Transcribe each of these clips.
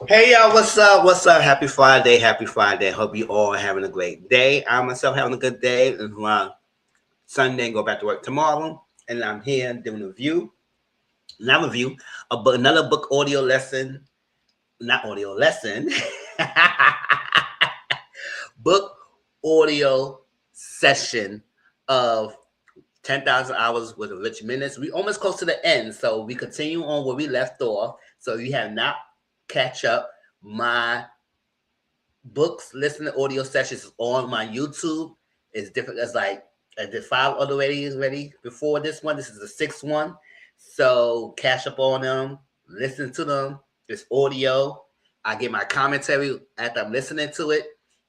Hey y'all, what's up? What's up? Happy Friday, happy Friday. Hope you all having a great day. I myself having a good day. And Sunday and go back to work tomorrow. And I'm here doing a review, not review, another book audio lesson, not audio lesson, book audio session of 10,000 Hours with a Rich Menace. We almost close to the end, so we continue on where we left off. So if you have not catch up, my books, listening audio sessions is on my YouTube. It's different. It's like I did 5 other videos ready before this one. This is the 6th one. So catch up on them, listen to them. It's audio. I get my commentary after I'm listening to it.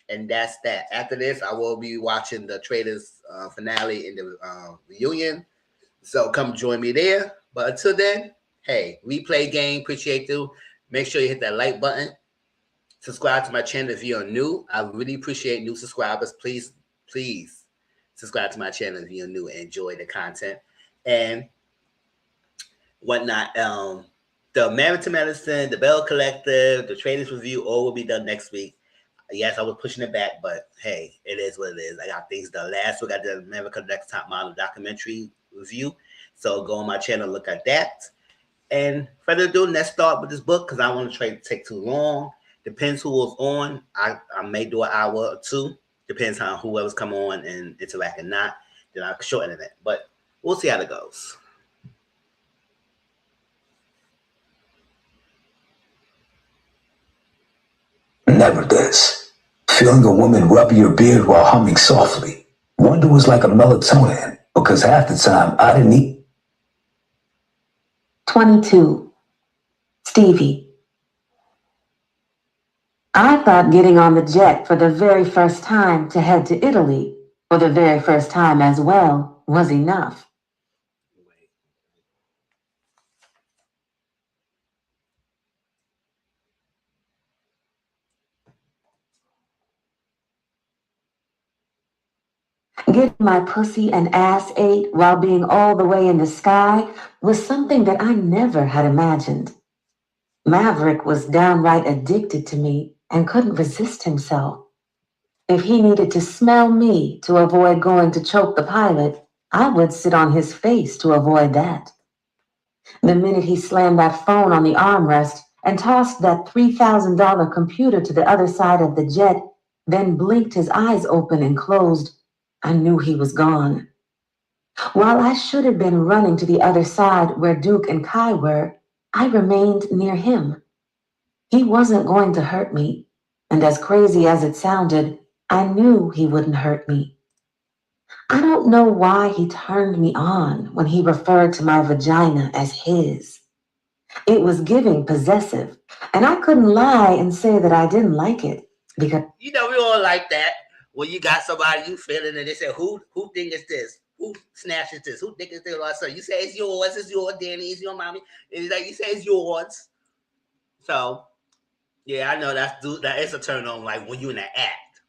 And that's that. After this, I will be watching the Traders finale in the reunion. So come join me there. But until then, hey, replay game. Appreciate you. Make sure you hit that like button. Subscribe to my channel if you're new. I really appreciate new subscribers. Please subscribe to my channel if you're new and enjoy the content and whatnot. The Married to Medicine, the Bell Collective, the Traders Review, all will be done next week. Yes, I was pushing it back, but hey, it is what it is. I got things done. Last week I did America Next Top Model documentary review. So go on my channel, look at that. And further ado, let's start with this book because I don't want to take too long. Depends who was on. I may do an hour or two. Depends on whoever's come on and interact or not. Then I'll shorten it. But we'll see how it goes. Never this. Feeling a woman rub your beard while humming softly. Wonder was like a melatonin, because half the time I didn't eat. 22. Stevie. I thought getting on the jet for the very first time to head to Italy for the very first time as well was enough. Getting my pussy and ass ate while being all the way in the sky was something that I never had imagined. Maverick was downright addicted to me and couldn't resist himself. If he needed to smell me to avoid going to choke the pilot, I would sit on his face to avoid that. The minute he slammed that phone on the armrest and tossed that $3,000 computer to the other side of the jet, then blinked his eyes open and closed, I knew he was gone. While I should have been running to the other side where Duke and Kai were, I remained near him. He wasn't going to hurt me, and as crazy as it sounded, I knew he wouldn't hurt me. I don't know why he turned me on when he referred to my vagina as his. It was giving possessive, and I couldn't lie and say that I didn't like it, because... You know, we all like that. When you got somebody you feeling and they say, who think it's this? Who snatches this? Who think it's this? So you say it's yours, Danny, it's your mommy. And like you say it's yours. So yeah, I know that is a turn on, like when you in the act.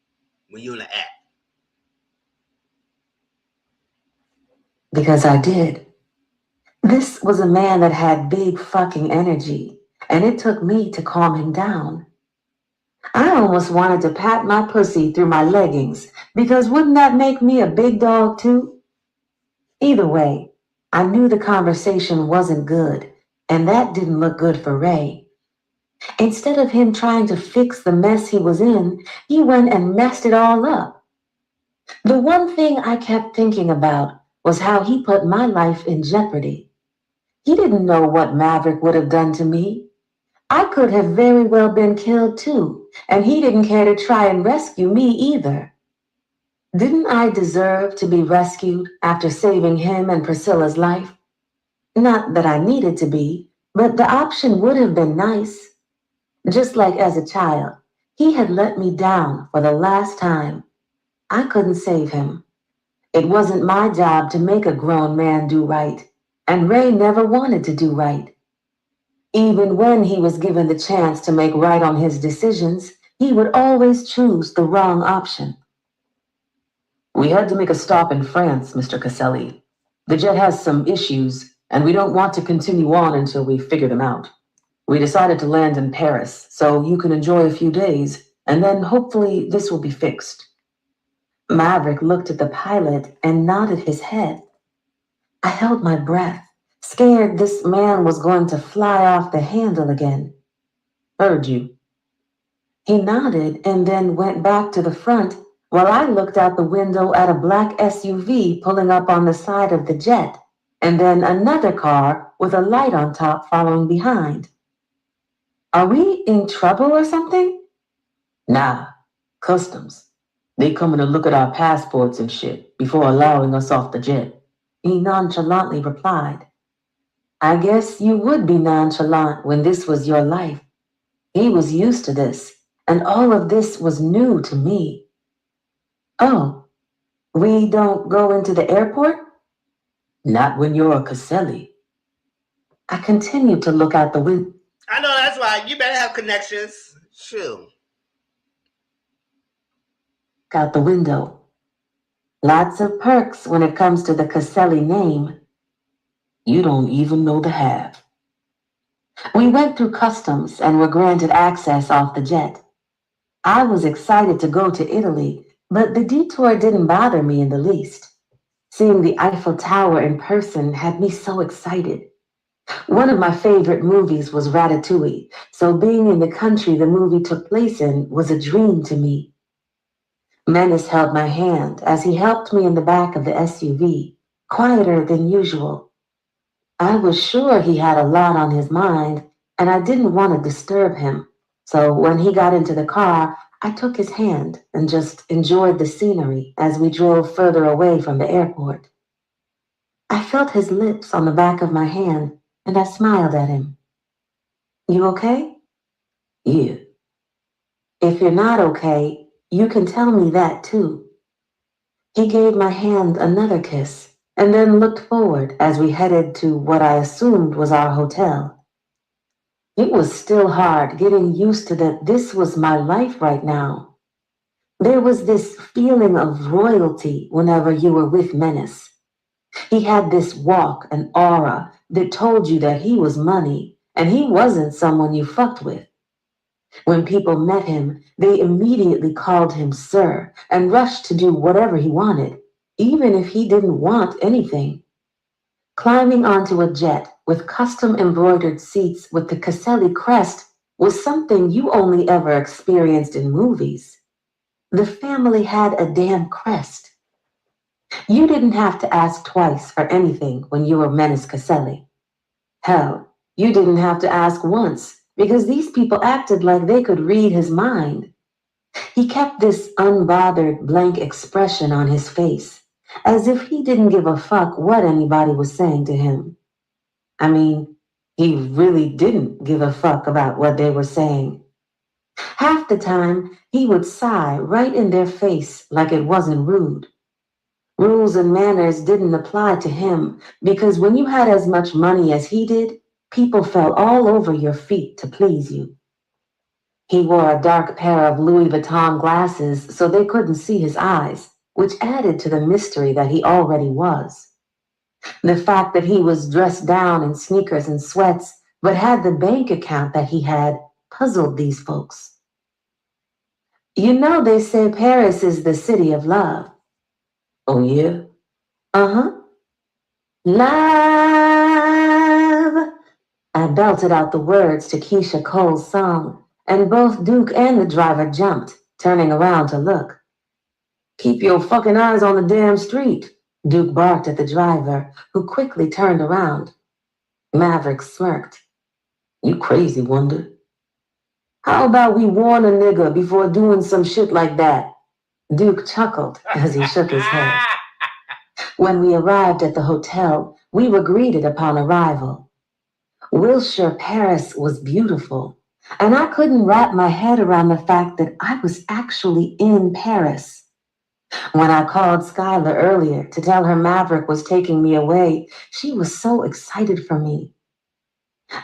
Because I did. This was a man that had big fucking energy, and it took me to calm him down. I almost wanted to pat my pussy through my leggings, because wouldn't that make me a big dog too? Either way, I knew the conversation wasn't good, and that didn't look good for Ray. Instead of him trying to fix the mess he was in, he went and messed it all up. The one thing I kept thinking about was how he put my life in jeopardy. He didn't know what Maverick would have done to me. I could have very well been killed too, and he didn't care to try and rescue me either. Didn't I deserve to be rescued after saving him and Priscilla's life? Not that I needed to be, but the option would have been nice. Just like as a child, he had let me down for the last time. I couldn't save him. It wasn't my job to make a grown man do right, and Ray never wanted to do right. Even when he was given the chance to make right on his decisions, he would always choose the wrong option. We had to make a stop in France, Mr. Caselli. The jet has some issues, and we don't want to continue on until we figure them out. We decided to land in Paris, so you can enjoy a few days, and then hopefully this will be fixed. Maverick looked at the pilot and nodded his head. I held my breath, scared this man was going to fly off the handle again. Heard you. He nodded and then went back to the front while I looked out the window at a black SUV pulling up on the side of the jet, and then another car with a light on top following behind. Are we in trouble or something? Nah, customs. They coming to look at our passports and shit before allowing us off the jet. He nonchalantly replied. I guess you would be nonchalant when this was your life. He was used to this, and all of this was new to me. Oh, we don't go into the airport? Not when you're a Caselli. I continued to look out the window. I know that's right. You better have connections. Shoot. Out the window. Lots of perks when it comes to the Caselli name. You don't even know the half. We went through customs and were granted access off the jet. I was excited to go to Italy, but the detour didn't bother me in the least. Seeing the Eiffel Tower in person had me so excited. One of my favorite movies was Ratatouille, so being in the country the movie took place in was a dream to me. Menace held my hand as he helped me in the back of the SUV, quieter than usual. I was sure he had a lot on his mind, and I didn't want to disturb him, so when he got into the car, I took his hand and just enjoyed the scenery as we drove further away from the airport. I felt his lips on the back of my hand, and I smiled at him. You okay? Yeah. If you're not okay, you can tell me that too. He gave my hand another kiss and then looked forward as we headed to what I assumed was our hotel. It was still hard getting used to that this was my life right now. There was this feeling of royalty whenever you were with Menace. He had this walk and aura that told you that he was money and he wasn't someone you fucked with. When people met him, they immediately called him sir and rushed to do whatever he wanted, even if he didn't want anything. Climbing onto a jet with custom embroidered seats with the Caselli crest was something you only ever experienced in movies. The family had a damn crest. You didn't have to ask twice for anything when you were Menace Caselli. Hell, you didn't have to ask once, because these people acted like they could read his mind. He kept this unbothered, blank expression on his face, as if he didn't give a fuck what anybody was saying to him. I mean, he really didn't give a fuck about what they were saying. Half the time, he would sigh right in their face like it wasn't rude. Rules and manners didn't apply to him because when you had as much money as he did, people fell all over your feet to please you. He wore a dark pair of Louis Vuitton glasses so they couldn't see his eyes, which added to the mystery that he already was. The fact that he was dressed down in sneakers and sweats but had the bank account that he had puzzled these folks. You know they say Paris is the city of love. Oh yeah? Uh-huh. Love! I belted out the words to Keisha Cole's song, and both Duke and the driver jumped, turning around to look. Keep your fucking eyes on the damn street, Duke barked at the driver, who quickly turned around. Maverick smirked. You crazy, Wonder. How about we warn a nigga before doing some shit like that? Duke chuckled as he shook his head. When we arrived at the hotel, we were greeted upon arrival. Wilshire, Paris was beautiful, and I couldn't wrap my head around the fact that I was actually in Paris. When I called Skylar earlier to tell her Maverick was taking me away, she was so excited for me.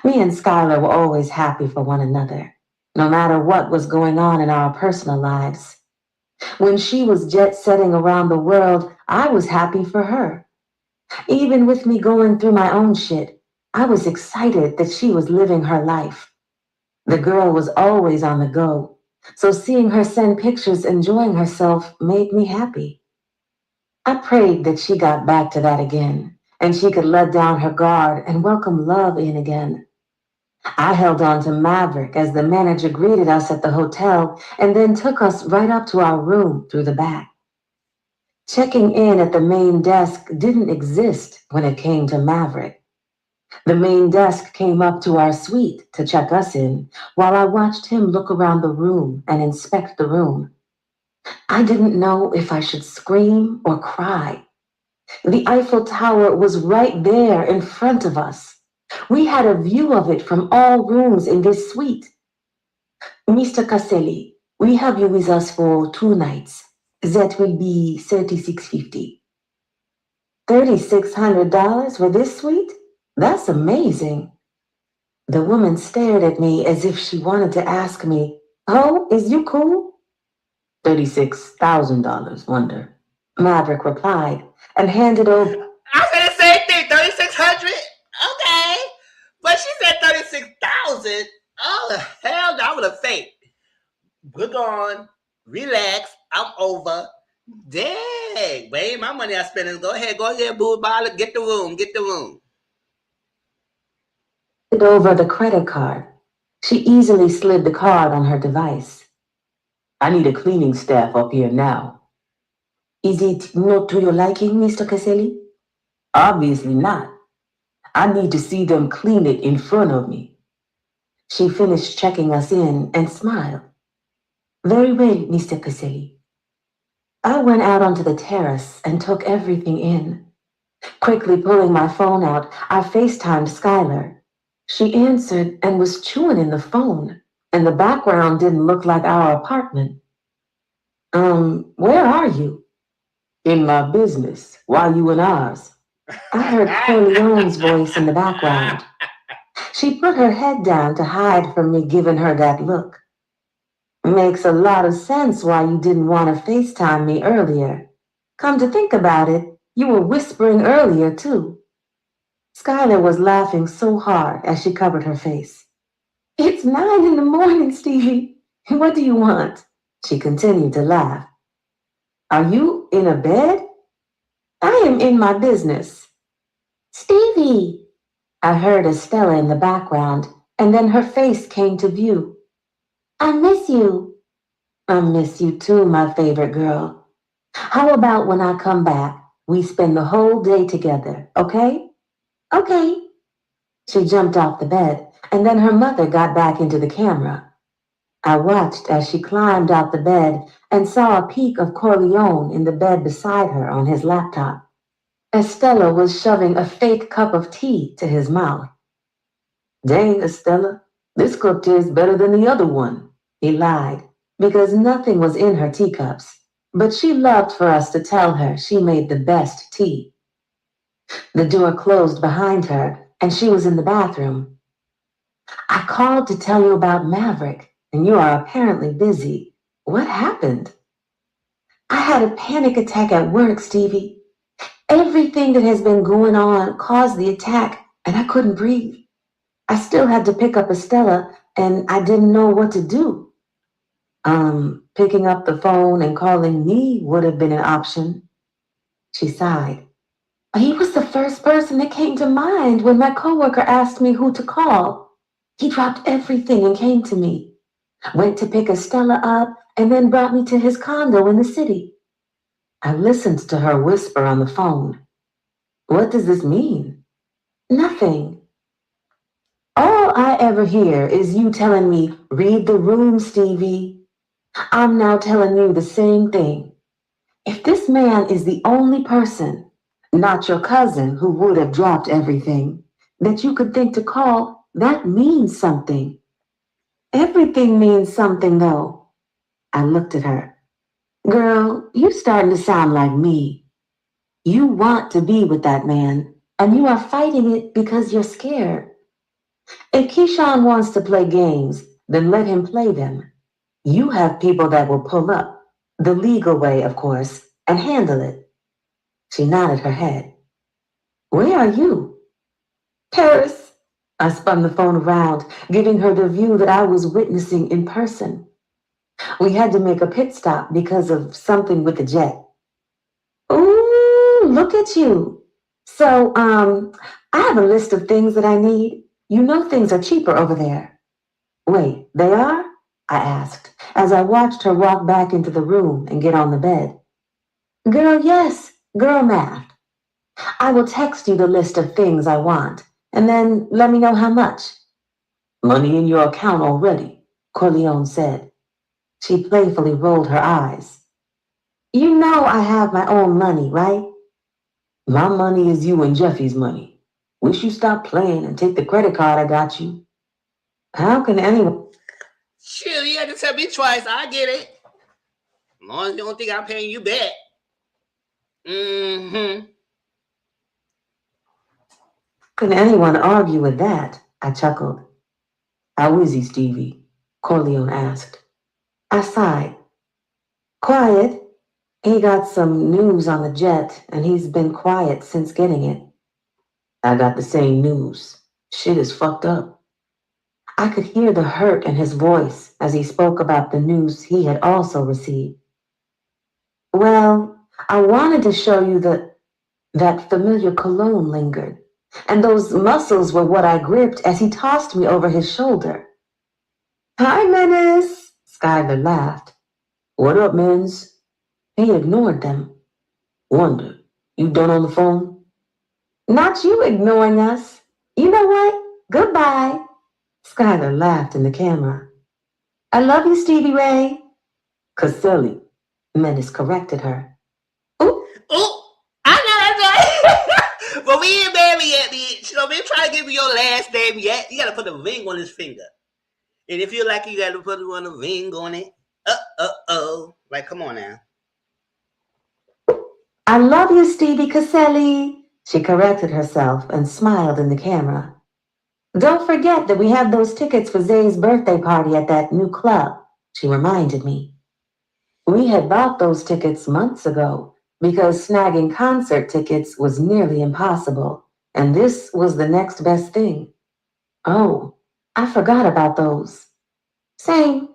Me and Skylar were always happy for one another, no matter what was going on in our personal lives. When she was jet-setting around the world, I was happy for her. Even with me going through my own shit, I was excited that she was living her life. The girl was always on the go, so seeing her send pictures enjoying herself made me happy. I prayed that she got back to that again, and she could let down her guard and welcome love in again. I held on to Maverick as the manager greeted us at the hotel and then took us right up to our room through the back. Checking in at the main desk didn't exist when it came to Maverick. The main desk came up to our suite to check us in, while I watched him look around the room and inspect the room. I didn't know if I should scream or cry. The Eiffel Tower was right there in front of us. We had a view of it from all rooms in this suite. Mr. Caselli, we have you with us for 2 nights. That will be $36.50. $3,600 for this suite? That's amazing. The woman stared at me as if she wanted to ask me, "Oh, is you cool?" $36,000, wonder. Maverick replied and handed over. I said the same thing, 3,600. Okay, but she said 36,000. Oh hell, no, I would have faked. We're gone. Relax. I'm over. Dang, babe, my money I spending. Go ahead, boo, ball. Get the room. Over the credit card. She easily slid the card on her device. I need a cleaning staff up here now. Is it not to your liking, Mr. Caselli? Obviously not. I need to see them clean it in front of me. She finished checking us in and smiled. Very well, Mr. Caselli. I went out onto the terrace and took everything in. Quickly pulling my phone out, I FaceTimed Skylar. She answered and was chewing in the phone, and the background didn't look like our apartment. Where are you? In my business. Why you in ours? I heard Corleone's voice in the background. She put her head down to hide from me giving her that look. Makes a lot of sense why you didn't want to FaceTime me earlier. Come to think about it, you were whispering earlier too. Skylar was laughing so hard as she covered her face. It's 9 in the morning, Stevie. What do you want? She continued to laugh. Are you in a bed? I am in my business. Stevie! I heard Estella in the background, and then her face came to view. I miss you. I miss you too, my favorite girl. How about when I come back, we spend the whole day together, okay? Okay. She jumped off the bed, and then her mother got back into the camera. I watched as she climbed out the bed and saw a peek of Corleone in the bed beside her on his laptop. Estella was shoving a fake cup of tea to his mouth. Dang, Estella, this cup tastes better than the other one. He lied, because nothing was in her teacups, but she loved for us to tell her she made the best tea. The door closed behind her, and she was in the bathroom. I called to tell you about Maverick, and you are apparently busy. What happened? I had a panic attack at work, Stevie. Everything that has been going on caused the attack, and I couldn't breathe. I still had to pick up Estella, and I didn't know what to do. Picking up the phone and calling me would have been an option. She sighed. He was the first person that came to mind when my coworker asked me who to call. He dropped everything and came to me. Went to pick Estella up and then brought me to his condo in the city. I listened to her whisper on the phone. What does this mean? Nothing. All I ever hear is you telling me, read the room, Stevie. I'm now telling you the same thing. If this man is the only person, not your cousin who would have dropped everything, that you could think to call, that means something. Everything means something, though. I looked at her. Girl, you starting to sound like me. You want to be with that man, and you are fighting it because you're scared. If Keyshawn wants to play games, then let him play them. You have people that will pull up, the legal way, of course, and handle it. She nodded her head. Where are you? Paris. I spun the phone around, giving her the view that I was witnessing in person. We had to make a pit stop because of something with the jet. Ooh, look at you. So, I have a list of things that I need. You know things are cheaper over there. Wait, they are? I asked, as I watched her walk back into the room and get on the bed. Girl, yes, girl math. I will text you the list of things I want, and then let me know how much. Money in your account already, Corleone said. She playfully rolled her eyes. You know I have my own money, right? My money is you and Jeffy's money. Wish you stop playing and take the credit card I got you. How can anyone... Shoot, you had to tell me twice. I get it. As long as you don't think I'm paying you back. Mm-hmm. Can anyone argue with that? I chuckled. How is he, Stevie? Corleone asked. I sighed. Quiet. He got some news on the jet, and he's been quiet since getting it. I got the same news. Shit is fucked up. I could hear the hurt in his voice as he spoke about the news he had also received. Well, I wanted to show you that familiar cologne lingered, and those muscles were what I gripped as he tossed me over his shoulder. Hi, Menace, Skylar laughed. What up, Menz? He ignored them. Wonder, you done on the phone? Not you ignoring us. You know what? Goodbye. Skylar laughed in the camera. I love you, Stevie Ray. Caselli, Menace corrected her. Ooh, I know. But we ain't married yet, bitch. You know, we trying to give you your last name yet. You gotta put a ring on his finger. And if you like, you gotta put a ring on it. Like, come on now. I love you, Stevie Caselli. She corrected herself and smiled in the camera. Don't forget that we have those tickets for Zay's birthday party at that new club, she reminded me. We had bought those tickets months ago because snagging concert tickets was nearly impossible, and this was the next best thing. Oh, I forgot about those. Same.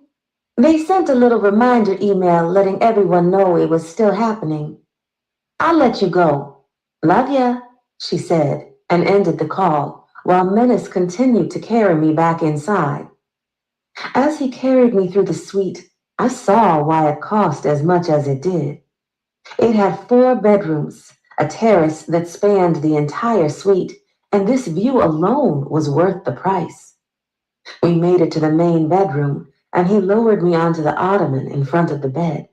They sent a little reminder email letting everyone know it was still happening. I'll let you go. Love ya, she said, and ended the call, while Menace continued to carry me back inside. As he carried me through the suite, I saw why it cost as much as it did. It had 4 bedrooms, a terrace that spanned the entire suite, and this view alone was worth the price. We made it to the main bedroom, and he lowered me onto the ottoman in front of the bed.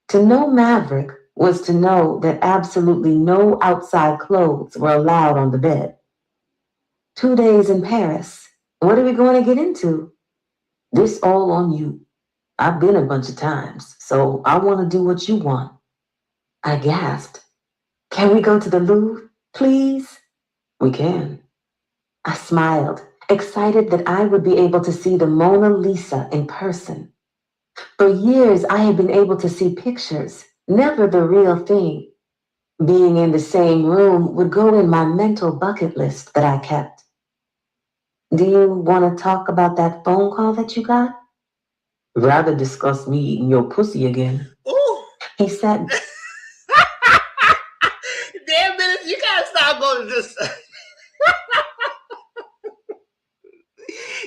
To know Maverick was to know that absolutely no outside clothes were allowed on the bed. 2 days in Paris. What are we going to get into? This all on you. I've been a bunch of times, so I want to do what you want. I gasped. Can we go to the Louvre, please? We can. I smiled, excited that I would be able to see the Mona Lisa in person. For years, I had been able to see pictures, never the real thing. Being in the same room would go in my mental bucket list that I kept. Do you want to talk about that phone call that you got? Rather discuss me eating your pussy again. Ooh. He said. Damn, Menace, you gotta stop going to this.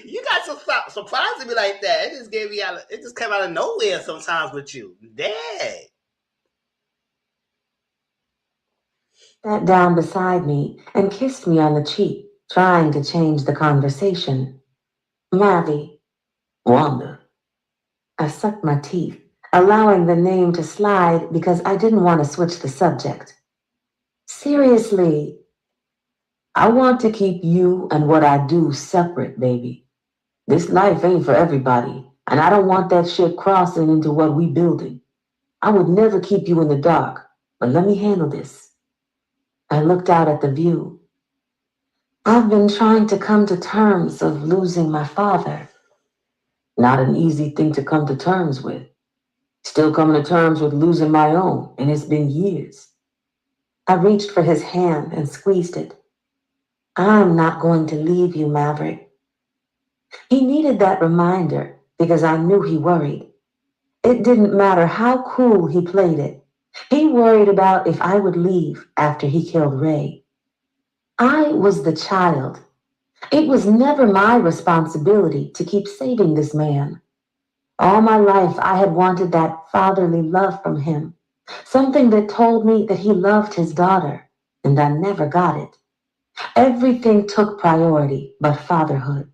You got to stop surprising me like that. It just gave me out. It just came out of nowhere sometimes with you. Dang. Sat down beside me and kissed me on the cheek, trying to change the conversation. Mavi. Wanda. I sucked my teeth, allowing the name to slide because I didn't want to switch the subject. Seriously. I want to keep you and what I do separate, baby. This life ain't for everybody, and I don't want that shit crossing into what we building. I would never keep you in the dark, but let me handle this. I looked out at the view. I've been trying to come to terms of losing my father. Not an easy thing to come to terms with. Still coming to terms with losing my own, and it's been years. I reached for his hand and squeezed it. I'm not going to leave you, Maverick. He needed that reminder because I knew he worried. It didn't matter how cool he played it. He worried about if I would leave after he killed Ray. I was the child. It was never my responsibility to keep saving this man. All my life, I had wanted that fatherly love from him, something that told me that he loved his daughter, and I never got it. Everything took priority but fatherhood.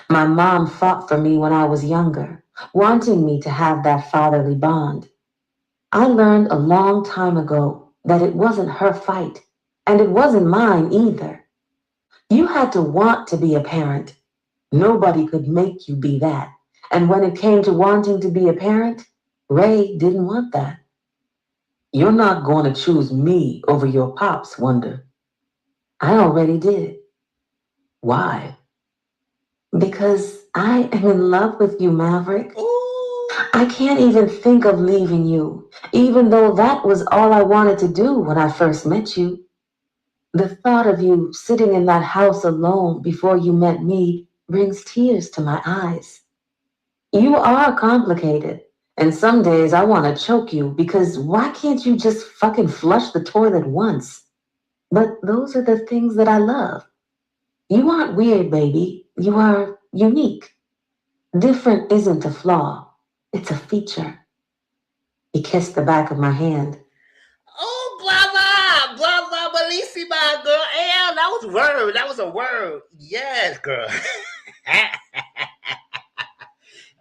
My mom fought for me when I was younger, wanting me to have that fatherly bond. I learned a long time ago that it wasn't her fight, and it wasn't mine either. You had to want to be a parent. Nobody could make you be that. And when it came to wanting to be a parent, Ray didn't want that. You're not going to choose me over your pops, Wonder. I already did. Why? Because I am in love with you, Maverick. Ooh. I can't even think of leaving you, even though that was all I wanted to do when I first met you. The thought of you sitting in that house alone before you met me brings tears to my eyes. You are complicated, and some days I want to choke you because why can't you just fucking flush the toilet once? But those are the things that I love. You aren't weird, baby. You are unique. Different isn't a flaw, it's a feature. He kissed the back of my hand. Oh, blah, bellissima, girl. Damn, that was word. That was a word. Yes, girl.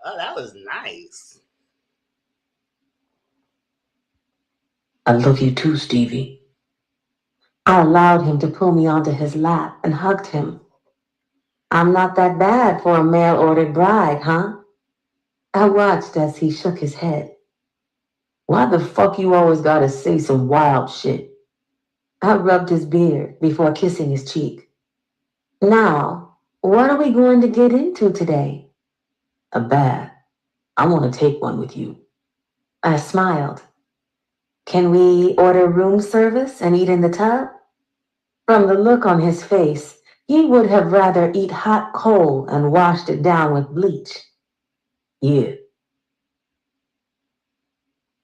Oh, that was nice. I love you too, Stevie. I allowed him to pull me onto his lap and hugged him. I'm not that bad for a mail-ordered bride, huh? I watched as he shook his head. Why the fuck you always gotta say some wild shit? I rubbed his beard before kissing his cheek. Now, what are we going to get into today? A bath. I want to take one with you. I smiled. Can we order room service and eat in the tub? From the look on his face, he would have rather eat hot coal and washed it down with bleach. Yeah.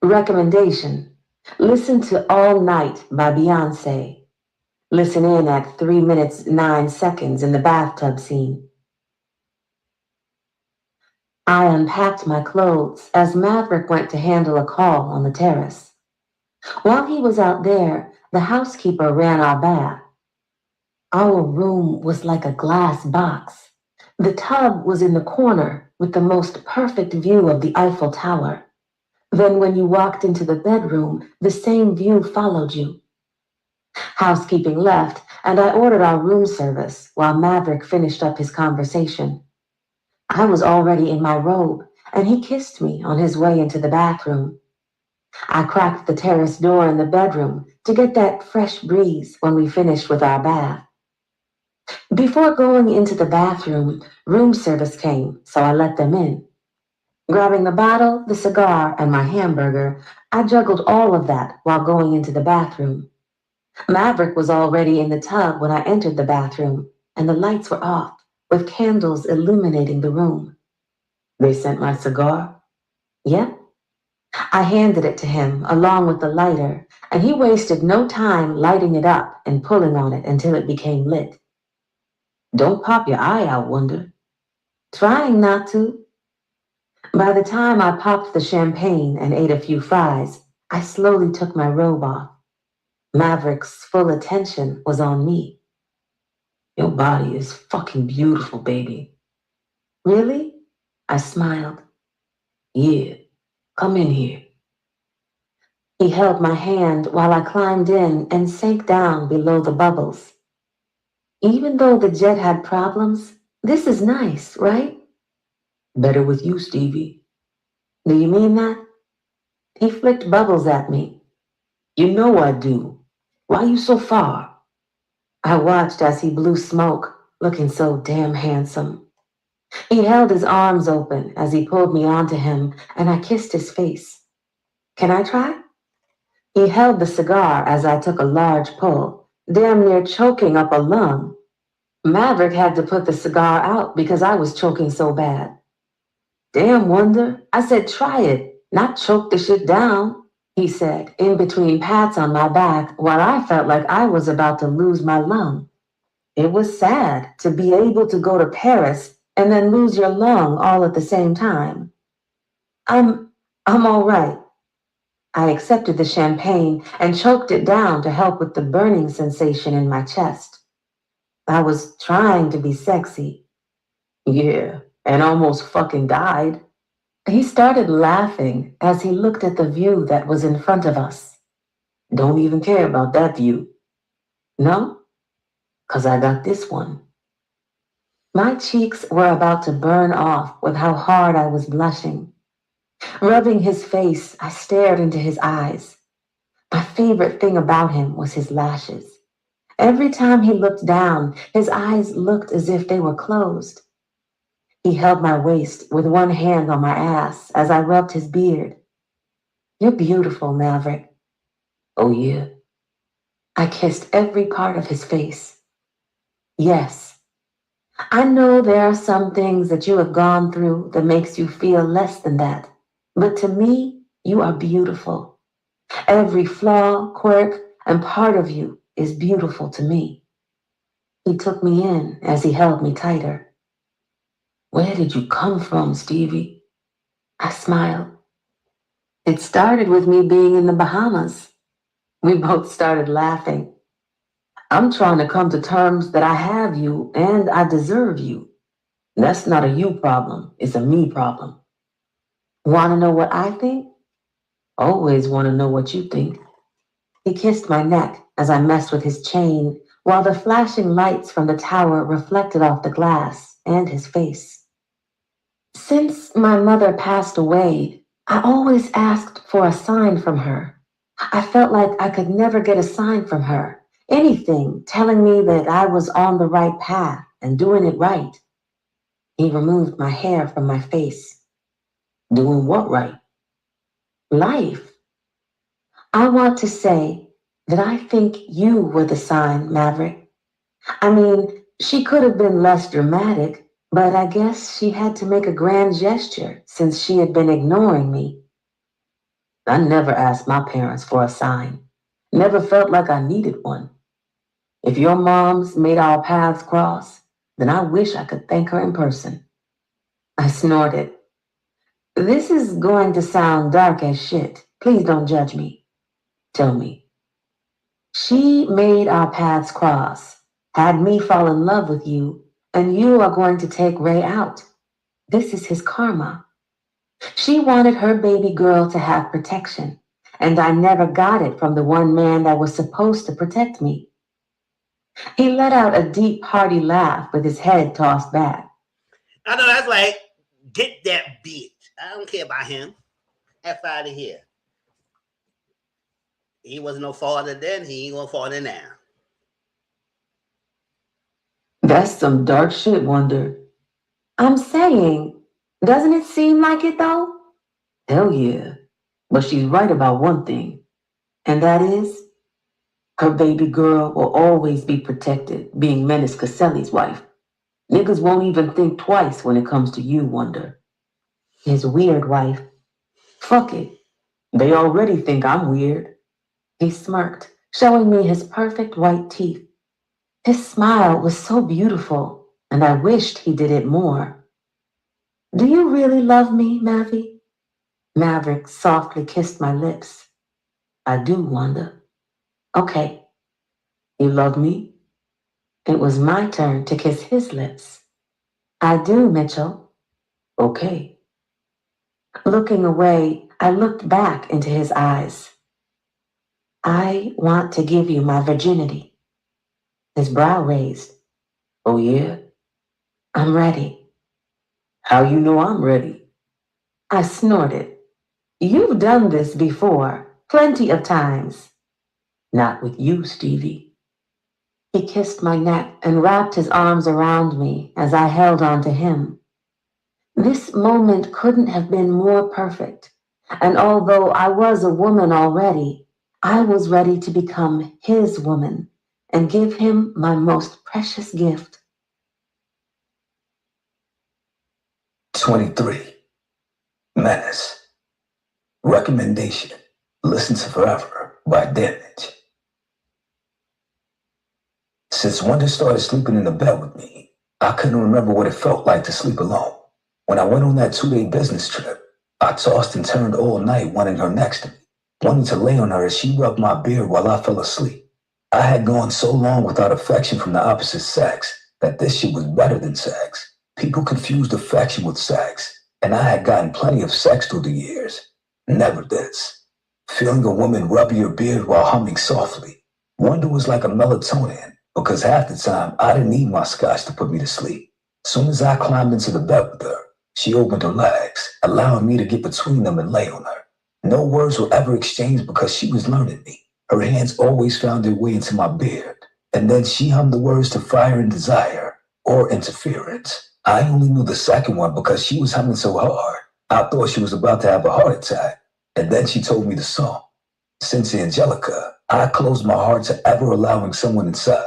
Recommendation. Listen to All Night by Beyonce. Listen in at 3 minutes 9 seconds in the bathtub scene. I unpacked my clothes as Maverick went to handle a call on the terrace. While he was out there, the housekeeper ran our bath. Our room was like a glass box. The tub was in the corner with the most perfect view of the Eiffel Tower. Then when you walked into the bedroom, the same view followed you. Housekeeping left, and I ordered our room service while Maverick finished up his conversation. I was already in my robe, and he kissed me on his way into the bathroom. I cracked the terrace door in the bedroom to get that fresh breeze when we finished with our bath. Before going into the bathroom, room service came, so I let them in. Grabbing the bottle, the cigar, and my hamburger, I juggled all of that while going into the bathroom. Maverick was already in the tub when I entered the bathroom, and the lights were off, with candles illuminating the room. They sent my cigar? Yep. I handed it to him along with the lighter, and he wasted no time lighting it up and pulling on it until it became lit. Don't pop your eye out, Wonder. Trying not to. By the time I popped the champagne and ate a few fries, I slowly took my robe off. Maverick's full attention was on me. Your body is fucking beautiful, baby. Really? I smiled. Yeah, come in here. He held my hand while I climbed in and sank down below the bubbles. Even though the jet had problems, this is nice, right? Better with you, Stevie. Do you mean that? He flicked bubbles at me. You know I do. Why you so far? I watched as he blew smoke, looking so damn handsome. He held his arms open as he pulled me onto him, and I kissed his face. Can I try? He held the cigar as I took a large pull, damn near choking up a lung. Maverick had to put the cigar out because I was choking so bad. Damn, Wonder, I said try it, not choke the shit down, he said, in between pats on my back while I felt like I was about to lose my lung. It was sad to be able to go to Paris and then lose your lung all at the same time. I'm all right. I accepted the champagne and choked it down to help with the burning sensation in my chest. I was trying to be sexy. Yeah, and almost fucking died. He started laughing as he looked at the view that was in front of us. Don't even care about that view. No? 'Cause I got this one. My cheeks were about to burn off with how hard I was blushing. Rubbing his face, I stared into his eyes. My favorite thing about him was his lashes. Every time he looked down, his eyes looked as if they were closed. He held my waist with one hand on my ass as I rubbed his beard. You're beautiful, Maverick. Oh, yeah. I kissed every part of his face. Yes. I know there are some things that you have gone through that makes you feel less than that. But to me, you are beautiful. Every flaw, quirk, and part of you is beautiful to me. He took me in as he held me tighter. Where did you come from, Stevie? I smiled. It started with me being in the Bahamas. We both started laughing. I'm trying to come to terms that I have you and I deserve you. That's not a you problem, it's a me problem. Want to know what I think? Always want to know what you think. He kissed my neck as I messed with his chain, while the flashing lights from the tower reflected off the glass and his face. Since my mother passed away, I always asked for a sign from her. I felt like I could never get a sign from her, anything telling me that I was on the right path and doing it right. He removed my hair from my face. Doing what right? Life. I want to say that I think you were the sign, Maverick. I mean, she could have been less dramatic, but I guess she had to make a grand gesture since she had been ignoring me. I never asked my parents for a sign. Never felt like I needed one. If your mom's made our paths cross, then I wish I could thank her in person. I snorted. This is going to sound dark as shit. Please don't judge me. Tell me. She made our paths cross, had me fall in love with you, and you are going to take Ray out. This is his karma. She wanted her baby girl to have protection, and I never got it from the one man that was supposed to protect me. He let out a deep, hearty laugh with his head tossed back. I know that's like, get that bitch. I don't care about him. F out of here. He wasn't no father then. He ain't no father now. That's some dark shit, Wonder. I'm saying, doesn't it seem like it though? Hell yeah. But she's right about one thing. And that is, her baby girl will always be protected, being Menace Caselli's wife. Niggas won't even think twice when it comes to you, Wonder. His weird wife. Fuck it. They already think I'm weird. He smirked, showing me his perfect white teeth. His smile was so beautiful, and I wished he did it more. Do you really love me, Mavi? Maverick softly kissed my lips. I do, Wanda. Okay. You love me? It was my turn to kiss his lips. I do, Mitchell. Okay. Looking away, I looked back into his eyes. I want to give you my virginity. His brow raised. Oh, yeah? I'm ready. How you know I'm ready? I snorted. You've done this before, plenty of times. Not with you, Stevie. He kissed my neck and wrapped his arms around me as I held on to him. This moment couldn't have been more perfect, and although I was a woman already, I was ready to become his woman and give him my most precious gift. 23. Menace. Recommendation. Listen to Forever by Damage. Since Wonder started sleeping in the bed with me, I couldn't remember what it felt like to sleep alone. When I went on that 2-day business trip, I tossed and turned all night wanting her next to me, wanting to lay on her as she rubbed my beard while I fell asleep. I had gone so long without affection from the opposite sex that this shit was better than sex. People confused affection with sex, and I had gotten plenty of sex through the years. Never this. Feeling a woman rub your beard while humming softly. Wonder was like a melatonin, because half the time I didn't need my scotch to put me to sleep. Soon as I climbed into the bed with her, she opened her legs, allowing me to get between them and lay on her. No words were ever exchanged because she was learning me. Her hands always found their way into my beard, and then she hummed the words to Fire and Desire, or Interference. I only knew the second one because she was humming so hard, I thought she was about to have a heart attack, and then she told me the song. Since Angelica, I closed my heart to ever allowing someone inside.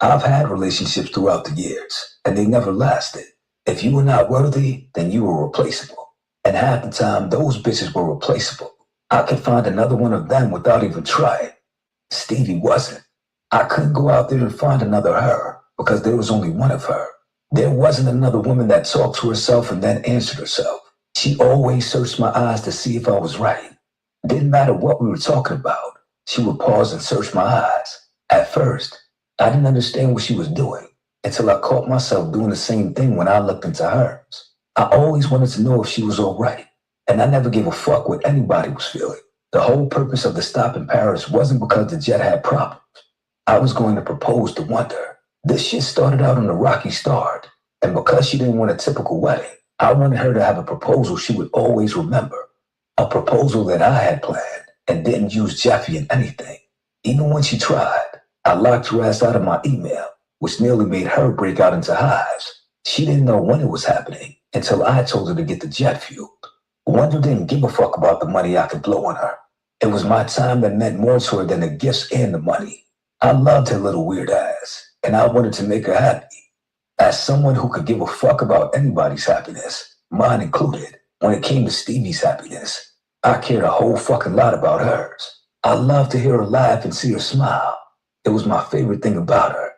I've had relationships throughout the years, and they never lasted. If you were not worthy, then you were replaceable. And half the time, those bitches were replaceable. I could find another one of them without even trying. Stevie wasn't. I couldn't go out there and find another her, because there was only one of her. There wasn't another woman that talked to herself and then answered herself. She always searched my eyes to see if I was right. Didn't matter what we were talking about. She would pause and search my eyes. At first, I didn't understand what she was doing until I caught myself doing the same thing when I looked into hers. I always wanted to know if she was all right, and I never gave a fuck what anybody was feeling. The whole purpose of the stop in Paris wasn't because the jet had problems. I was going to propose to Wonder. This shit started out on a rocky start, and because she didn't want a typical wedding, I wanted her to have a proposal she would always remember. A proposal that I had planned and didn't use Jeffy in anything. Even when she tried, I locked her ass out of my email, which nearly made her break out into hives. She didn't know when it was happening until I told her to get the jet fueled. Wonder didn't give a fuck about the money I could blow on her. It was my time that meant more to her than the gifts and the money. I loved her little weird ass, and I wanted to make her happy. As someone who could give a fuck about anybody's happiness, mine included, when it came to Stevie's happiness, I cared a whole fucking lot about hers. I loved to hear her laugh and see her smile. It was my favorite thing about her.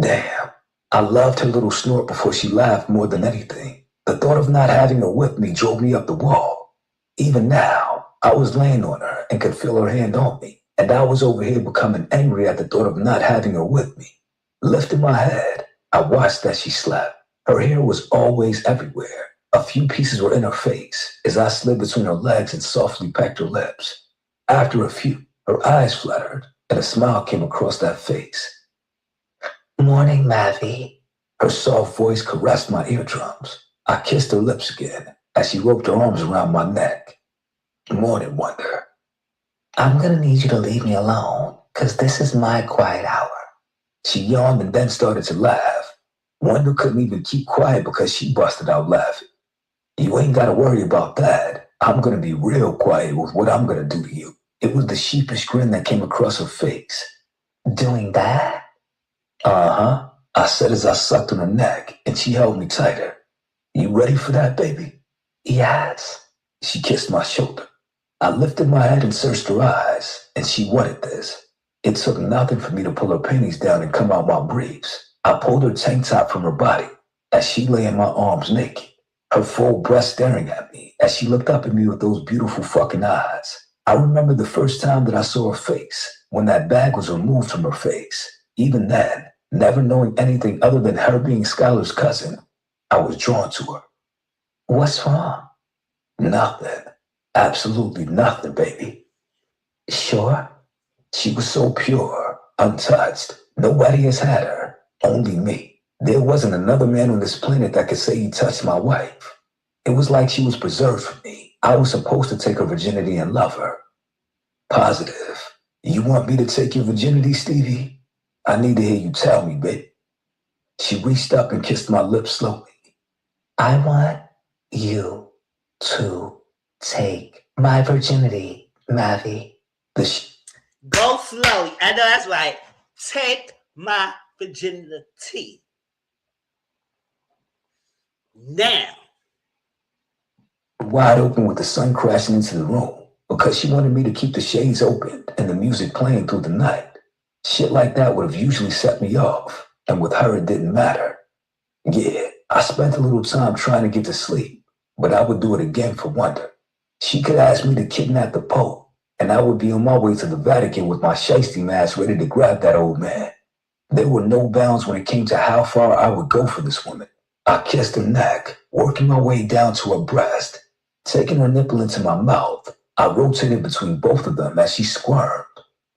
Damn, I loved her little snort before she laughed more than anything. The thought of not having her with me drove me up the wall. Even now, I was laying on her and could feel her hand on me, and I was over here becoming angry at the thought of not having her with me. Lifting my head, I watched as she slept. Her hair was always everywhere. A few pieces were in her face as I slid between her legs and softly pecked her lips. After a few, her eyes fluttered, and a smile came across that face. Morning, Mavi. Her soft voice caressed my eardrums. I kissed her lips again as she roped her arms around my neck. Morning, Wonder. I'm gonna need you to leave me alone, 'cause this is my quiet hour. She yawned and then started to laugh. Wonder couldn't even keep quiet because she busted out laughing. You ain't gotta worry about that. I'm gonna be real quiet with what I'm gonna do to you. It was the sheepish grin that came across her face. Doing that? Uh-huh, I said as I sucked on her neck, and she held me tighter. You ready for that, baby? Yes. She kissed my shoulder. I lifted my head and searched her eyes, and she wanted this. It took nothing for me to pull her panties down and come out my briefs. I pulled her tank top from her body as she lay in my arms naked, her full breast staring at me as she looked up at me with those beautiful fucking eyes. I remember the first time that I saw her face, when that bag was removed from her face. Even then, never knowing anything other than her being Skylar's cousin, I was drawn to her. What's wrong? Nothing. Absolutely nothing, baby. Sure? She was so pure, untouched. Nobody has had her. Only me. There wasn't another man on this planet that could say he touched my wife. It was like she was preserved for me. I was supposed to take her virginity and love her. Positive. You want me to take your virginity, Stevie? I need to hear you tell me, babe. She reached up and kissed my lips slowly. I want you to take my virginity, Mavi. Go slowly. I know that's right. Take my virginity. Now, Wide open with the sun crashing into the room because she wanted me to keep the shades open and the music playing through the night. Shit like that would have usually set me off, and with her it didn't matter. Yeah, I spent a little time trying to get to sleep, but I would do it again for wonder. She could ask me to kidnap the Pope, and I would be on my way to the Vatican with my shiesty mask ready to grab that old man. There were no bounds when it came to how far I would go for this woman. I kissed her neck, working my way down to her breast. Taking her nipple into my mouth, I rotated between both of them as she squirmed.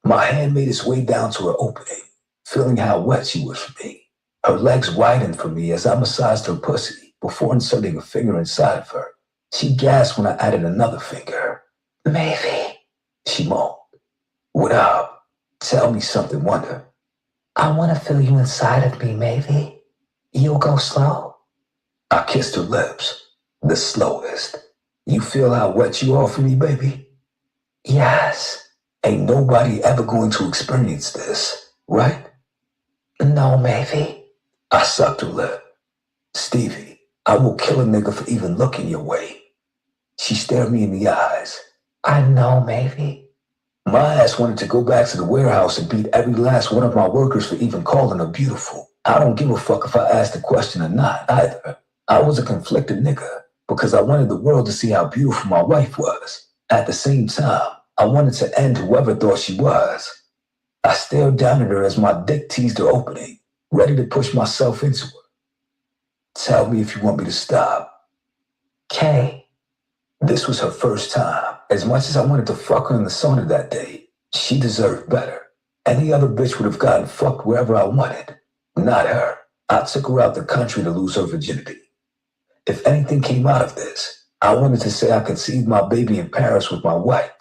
My hand made its way down to her opening, feeling how wet she was for me. Her legs widened for me as I massaged her pussy before inserting a finger inside of her. She gasped when I added another finger. Maybe, she moaned. What up? Tell me something, Wonder. I want to feel you inside of me, maybe. You'll go slow. I kissed her lips, the slowest. You feel how wet you are for me, baby? Yes. Ain't nobody ever going to experience this, right? No, maybe. I sucked her lip. Stevie, I will kill a nigga for even looking your way. She stared me in the eyes. I know, maybe. My ass wanted to go back to the warehouse and beat every last one of my workers for even calling her beautiful. I don't give a fuck if I asked the question or not, either. I was a conflicted nigga because I wanted the world to see how beautiful my wife was. At the same time, I wanted to end whoever thought she was. I stared down at her as my dick teased her opening, ready to push myself into her. Tell me if you want me to stop. Kay. This was her first time. As much as I wanted to fuck her in the sauna that day, she deserved better. Any other bitch would have gotten fucked wherever I wanted. Not her. I took her out the country to lose her virginity. If anything came out of this, I wanted to say I conceived my baby in Paris with my wife.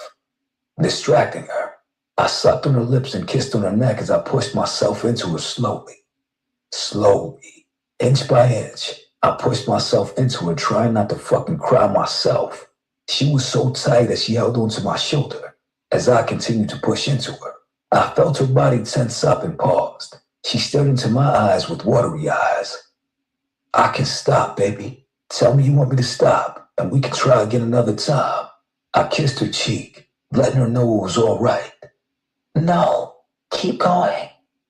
Distracting her, I sucked on her lips and kissed on her neck as I pushed myself into her slowly. Slowly, inch by inch, I pushed myself into her, trying not to fucking cry myself. She was so tight that she held onto my shoulder as I continued to push into her. I felt her body tense up and paused. She stared into my eyes with watery eyes. I can stop, baby. Tell me you want me to stop, and we can try again another time. I kissed her cheek, letting her know it was all right. No, keep going,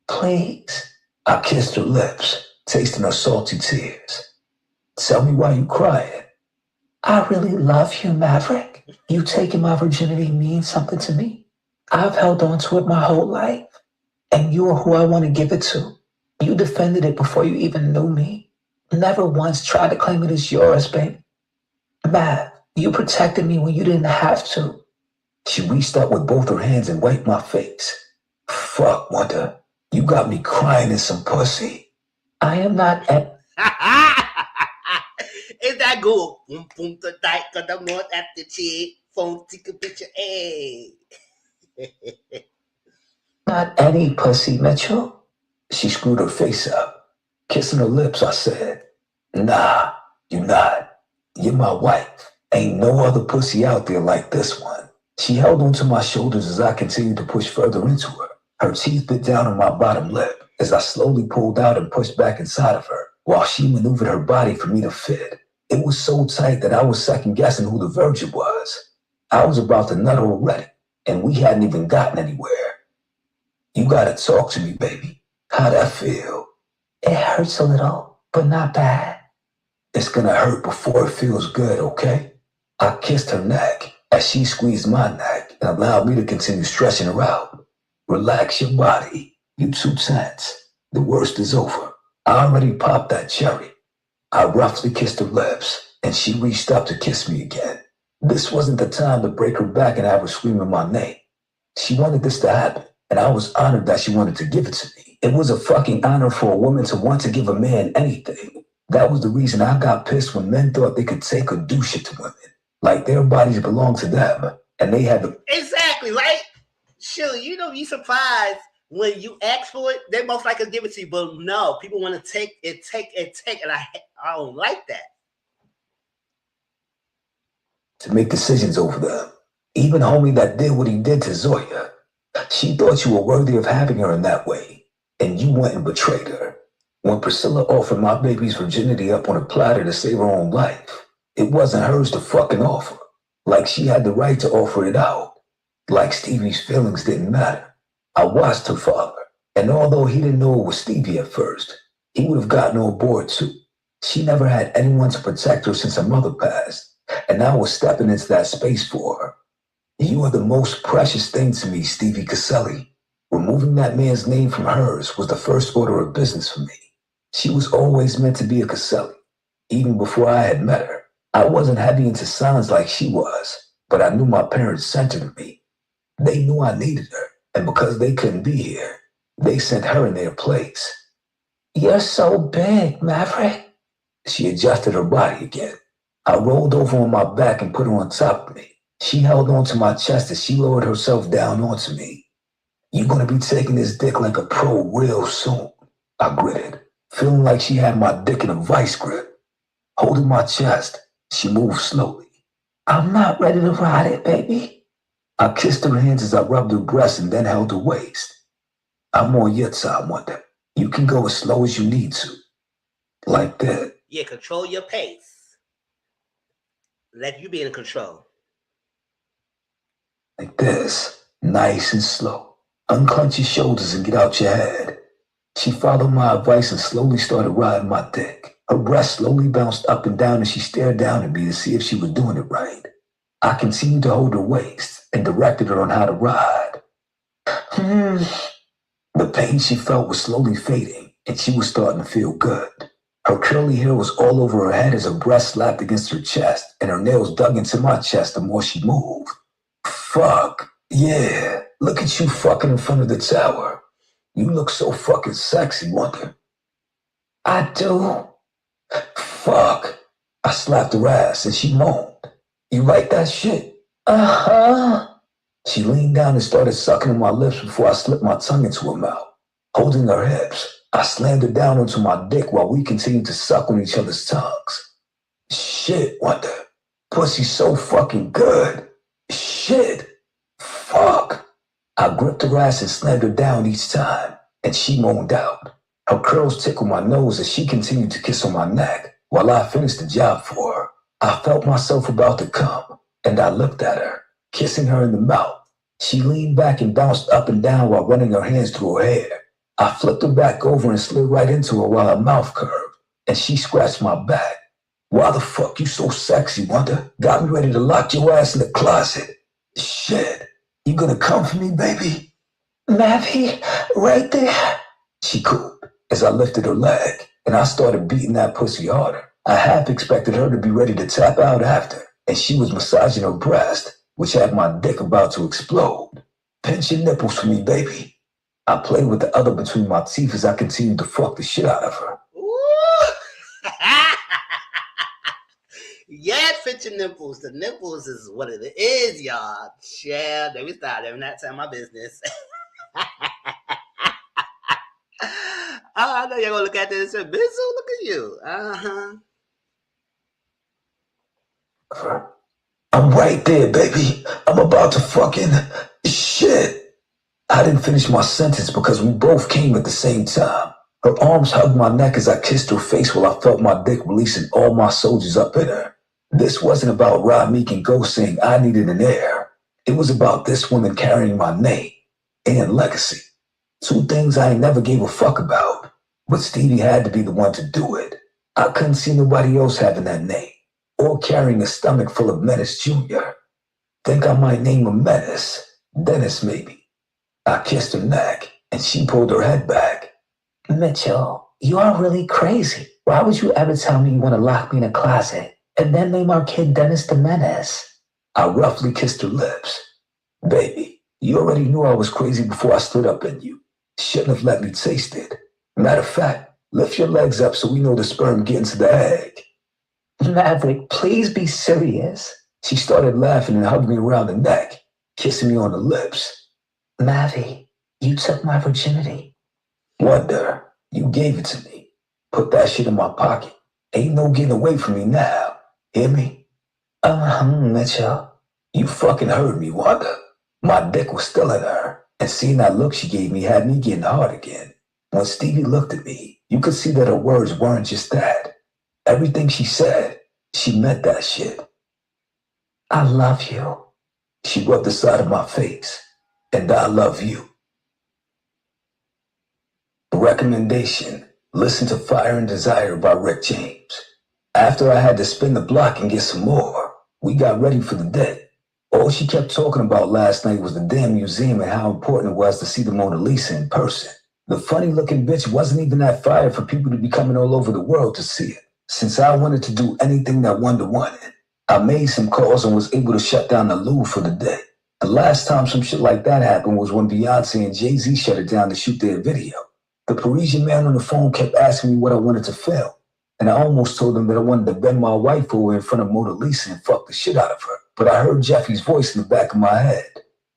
please. I kissed her lips, tasting her salty tears. Tell me why you crying. I really love you, Maverick. You taking my virginity means something to me. I've held on to it my whole life, and you are who I want to give it to. You defended it before you even knew me. Never once tried to claim it as yours, baby. Mav, you protected me when you didn't have to. She reached up with both her hands and wiped my face. Fuck, Wonder. You got me crying in some pussy. I am not Is that good? Boom, boom, the tight, got the north at the cheek. Phone, take a picture, hey. Not any pussy, Mitchell. She screwed her face up. Kissing her lips, I said, Nah, you not. You're my wife. Ain't no other pussy out there like this one. She held onto my shoulders as I continued to push further into her. Her teeth bit down on my bottom lip as I slowly pulled out and pushed back inside of her while she maneuvered her body for me to fit. It was so tight that I was second guessing who the virgin was. I was about to nut already, and we hadn't even gotten anywhere. You gotta talk to me, baby. How'd that feel? It hurts a little, but not bad. It's gonna hurt before it feels good, okay? I kissed her neck as she squeezed my neck and allowed me to continue stretching her out. Relax your body. You too tense. The worst is over. I already popped that cherry. I roughly kissed her lips, and she reached up to kiss me again. This wasn't the time to break her back and have her screaming my name. She wanted this to happen, and I was honored that she wanted to give it to me. It was a fucking honor for a woman to want to give a man anything. That was the reason I got pissed when men thought they could take or do shit to women. Like their bodies belonged to them, and they had the... Exactly, right? Sure, you don't be surprised when you ask for it, they most likely give it to you. But no, people want to take, and I don't like that. To make decisions over them. Even homie that did what he did to Zoya. She thought you were worthy of having her in that way. and you went and betrayed her. When Priscilla offered my baby's virginity up on a platter to save her own life, it wasn't hers to fucking offer. Like she had the right to offer it out. Like Stevie's feelings didn't matter. I watched her father, and although he didn't know it was Stevie at first, he would have gotten on board too. She never had anyone to protect her since her mother passed, and I was stepping into that space for her. You are the most precious thing to me, Stevie Caselli. Removing that man's name from hers was the first order of business for me. She was always meant to be a Caselli, even before I had met her. I wasn't heavy into signs like she was, but I knew my parents centered me. They knew I needed her, and because they couldn't be here, they sent her in their place. You're so big, Maverick. She adjusted her body again. I rolled over on my back and put her on top of me. She held onto my chest as she lowered herself down onto me. You're gonna be taking this dick like a pro real soon, I gritted, feeling like she had my dick in a vice grip. Holding my chest, she moved slowly. I'm not ready to ride it, baby. I kissed her hands as I rubbed her breast and then held her waist. I'm on your side, Wonder. You can go as slow as you need to. Like that. Yeah, control your pace. Let you be in control. Like this. Nice and slow. Unclench your shoulders and get out your head. She followed my advice and slowly started riding my dick. Her breast slowly bounced up and down as she stared down at me to see if she was doing it right. I continued to hold her waist and directed her on how to ride. The pain she felt was slowly fading, and she was starting to feel good. Her curly hair was all over her head as her breast slapped against her chest, and her nails dug into my chest the more she moved. Fuck, yeah, look at you fucking in front of the tower. You look so fucking sexy, Wonder. I do. Fuck. I slapped her ass and she moaned. You like that shit? Uh-huh. She leaned down and started sucking on my lips before I slipped my tongue into her mouth. Holding her hips, I slammed her down onto my dick while we continued to suck on each other's tongues. Shit, Wonder. Pussy's so fucking good. Shit. Fuck. I gripped her ass and slammed her down each time, and she moaned out. Her curls tickled my nose as she continued to kiss on my neck while I finished the job for her. I felt myself about to come, and I looked at her, kissing her in the mouth. She leaned back and bounced up and down while running her hands through her hair. I flipped her back over and slid right into her while her mouth curved, and she scratched my back. Why the fuck you so sexy, Wonder? Got me ready to lock your ass in the closet. Shit. You gonna come for me, baby? Mavi, right there. She cooed as I lifted her leg, and I started beating that pussy harder. I half expected her to be ready to tap out after, and she was massaging her breast, which had my dick about to explode. Pinch your nipples for me, baby. I played with the other between my teeth as I continued to fuck the shit out of her. Yeah, pinch your nipples. The nipples is what it is, y'all. Yeah, there we start. Every night time my business. I know you're gonna look at this and say, Mizzle, look at you. I'm right there, baby. I'm about to fucking shit. I didn't finish my sentence because we both came at the same time. Her arms hugged my neck as I kissed her face while I felt my dick releasing all my soldiers up in her. This wasn't about Rob Meek and Ghost saying I needed an heir. It was about this woman carrying my name and legacy. Two things I ain't never gave a fuck about. But Stevie had to be the one to do it. I couldn't see nobody else having that name or carrying a stomach full of Menace Jr. Think I might name him Menace. Dennis, maybe. I kissed her neck and she pulled her head back. Mitchell, you are really crazy. Why would you ever tell me you want to lock me in a closet and then name our kid Dennis the Menace? I roughly kissed her lips. Baby, you already knew I was crazy before I stood up in you. Shouldn't have let me taste it. Matter of fact, lift your legs up so we know the sperm get into the egg. Maverick, please be serious. She started laughing and hugged me around the neck, kissing me on the lips. Mavi, you took my virginity. Wonder, you gave it to me. Put that shit in my pocket. Ain't no getting away from me now. Hear me? Mitchell. You fucking heard me, Wanda. My dick was still in her, and seeing that look she gave me had me getting hard again. When Stevie looked at me, you could see that her words weren't just that. Everything she said, she meant that shit. I love you. She rubbed the side of my face. And I love you. Recommendation: listen to Fire and Desire by Rick James. After I had to spin the block and get some more, we got ready for the day. All she kept talking about last night was the damn museum and how important it was to see the Mona Lisa in person. The funny-looking bitch wasn't even that fire for people to be coming all over the world to see it. Since I wanted to do anything that Wonder wanted, I made some calls and was able to shut down the Louvre for the day. The last time some shit like that happened was when Beyonce and Jay-Z shut it down to shoot their video. The Parisian man on the phone kept asking me what I wanted to film, and I almost told him that I wanted to bend my wife over in front of Mona Lisa and fuck the shit out of her. But I heard Jeffy's voice in the back of my head.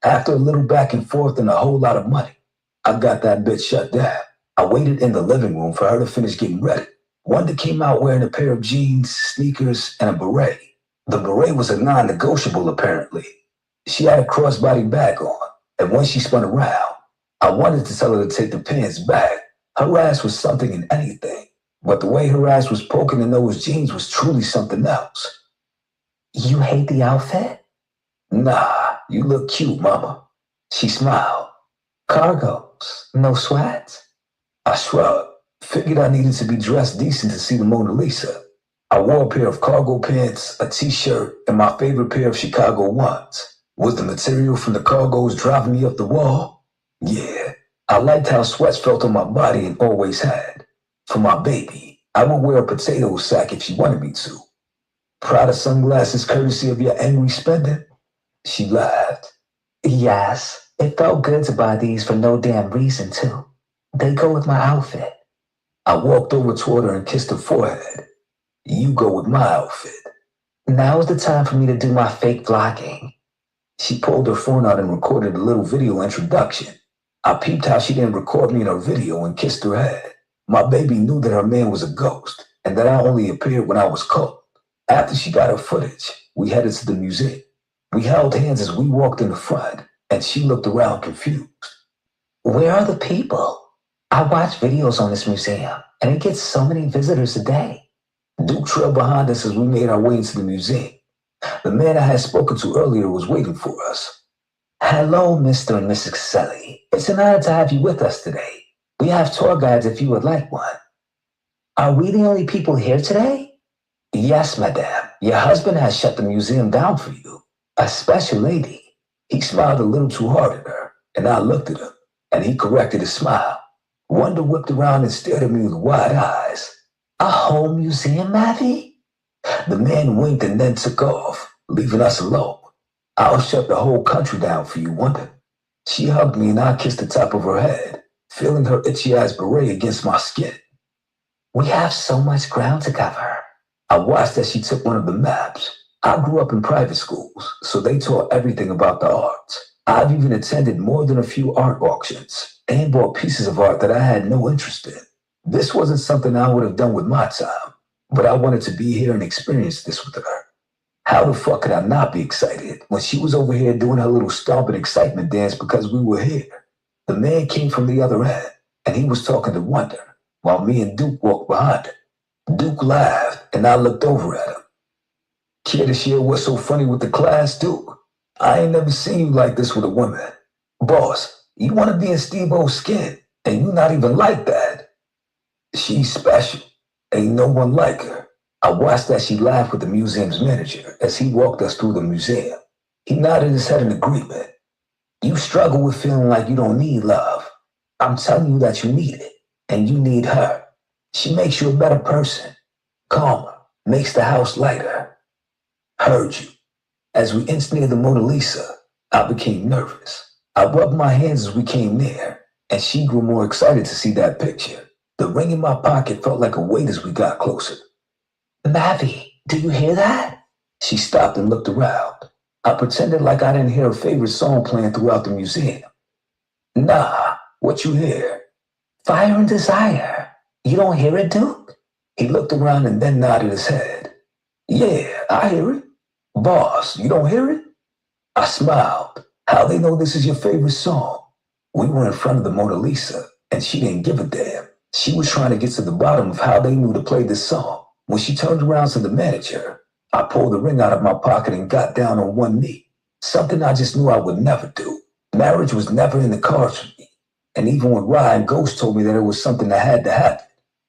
After a little back and forth and a whole lot of money, I got that bitch shut down. I waited in the living room for her to finish getting ready. Wanda came out wearing a pair of jeans, sneakers, and a beret. The beret was a non-negotiable, apparently. She had a crossbody bag on, and when she spun around, I wanted to tell her to take the pants back. Her ass was something in anything, but the way her ass was poking in those jeans was truly something else. You hate the outfit? Nah, you look cute, mama. She smiled. Cargos, no sweats? I shrugged, figured I needed to be dressed decent to see the Mona Lisa. I wore a pair of cargo pants, a t-shirt, and my favorite pair of Chicago ones. Was the material from the cargos driving me up the wall? Yeah, I liked how sweats felt on my body and always had. For my baby, I would wear a potato sack if she wanted me to. Prada sunglasses courtesy of your angry spending? She laughed. Yes, it felt good to buy these for no damn reason, too. They go with my outfit. I walked over toward her and kissed her forehead. You go with my outfit. Now is the time for me to do my fake vlogging. She pulled her phone out and recorded a little video introduction. I peeped how she didn't record me in her video and kissed her head. My baby knew that her man was a ghost and that I only appeared when I was cold. After she got her footage, we headed to the museum. We held hands as we walked in the front, and she looked around confused. Where are the people? I watch videos on this museum, and it gets so many visitors a day. Duke trailed behind us as we made our way into the museum. The man I had spoken to earlier was waiting for us. Hello, Mr. and Mrs. Selly. It's an honor to have you with us today. We have tour guides if you would like one. Are we the only people here today? Yes, madame. Your husband has shut the museum down for you. A special lady. He smiled a little too hard at her, and I looked at him, and he corrected his smile. Wanda whipped around and stared at me with wide eyes. A whole museum, Mavi? The man winked and then took off, leaving us alone. I'll shut the whole country down for you, Wanda. She hugged me and I kissed the top of her head, feeling her itchy-ass beret against my skin. We have so much ground to cover. I watched as she took one of the maps. I grew up in private schools, so they taught everything about the arts. I've even attended more than a few art auctions and bought pieces of art that I had no interest in. This wasn't something I would have done with my time, but I wanted to be here and experience this with her. How the fuck could I not be excited when she was over here doing her little stomping excitement dance because we were here? The man came from the other end, and he was talking to Wonder, while me and Duke walked behind him. Duke laughed, and I looked over at him. Care to share what's so funny with the class, Duke? I ain't never seen you like this with a woman. Boss, you want to be in Steve-O's skin, and you not even like that. She's special. Ain't no one like her. I watched as she laughed with the museum's manager as he walked us through the museum. He nodded his head in agreement. You struggle with feeling like you don't need love. I'm telling you that you need it, and you need her. She makes you a better person, calmer, makes the house lighter. Heard you. As we inched near the Mona Lisa, I became nervous. I rubbed my hands as we came near, and she grew more excited to see that picture. The ring in my pocket felt like a weight as we got closer. Mavi, do you hear that? She stopped and looked around. I pretended like I didn't hear her favorite song playing throughout the museum. Nah, what you hear? Fire and Desire. You don't hear it, Duke? He looked around and then nodded his head. Yeah, I hear it. Boss, you don't hear it? I smiled. How they know this is your favorite song? We were in front of the Mona Lisa, And she didn't give a damn. She was trying to get to the bottom of how they knew to play this song. When she turned around to the manager, I pulled the ring out of my pocket and got down on one knee. Something I just knew I would never do. Marriage was never in the cards for me. And even when Ryan Ghost told me that it was something that had to happen,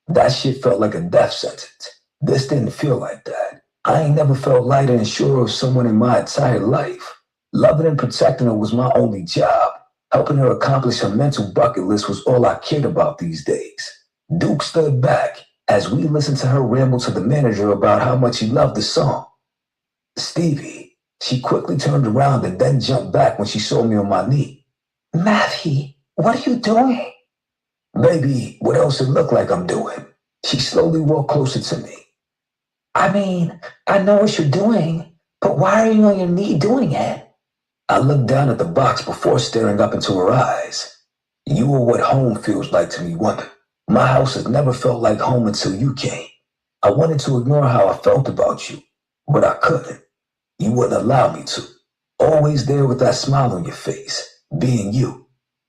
that shit felt like a death sentence. This didn't feel like that. I ain't never felt lighter and sure of someone in my entire life. Loving and protecting her was my only job. Helping her accomplish her mental bucket list was all I cared about these days. Duke stood back as we listened to her ramble to the manager about how much he loved the song. Stevie, she quickly turned around and then jumped back when she saw me on my knee. Matthew, what are you doing? Baby, what else it look like I'm doing? She slowly walked closer to me. I mean, I know what you're doing, but why are you on your knee doing it? I looked down at the box before staring up into her eyes. You are what home feels like to me, Wonder. My house has never felt like home until you came. I wanted to ignore how I felt about you, but I couldn't. You wouldn't allow me to. Always there with that smile on your face, being you.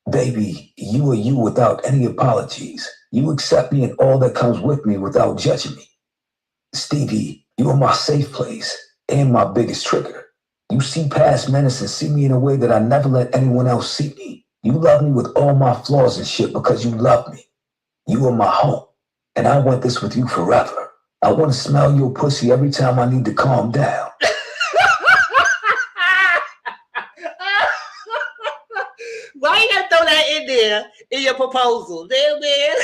Baby, you are you without any apologies. You accept me and all that comes with me without judging me. Stevie, you are my safe place and my biggest trigger. You see past Menace and see me in a way that I never let anyone else see me. You love me with all my flaws and shit because you love me. You are my home, and I want this with you forever. I want to smell your pussy every time I need to calm down. Why you gotta throw that in there in your proposal? Damn, man.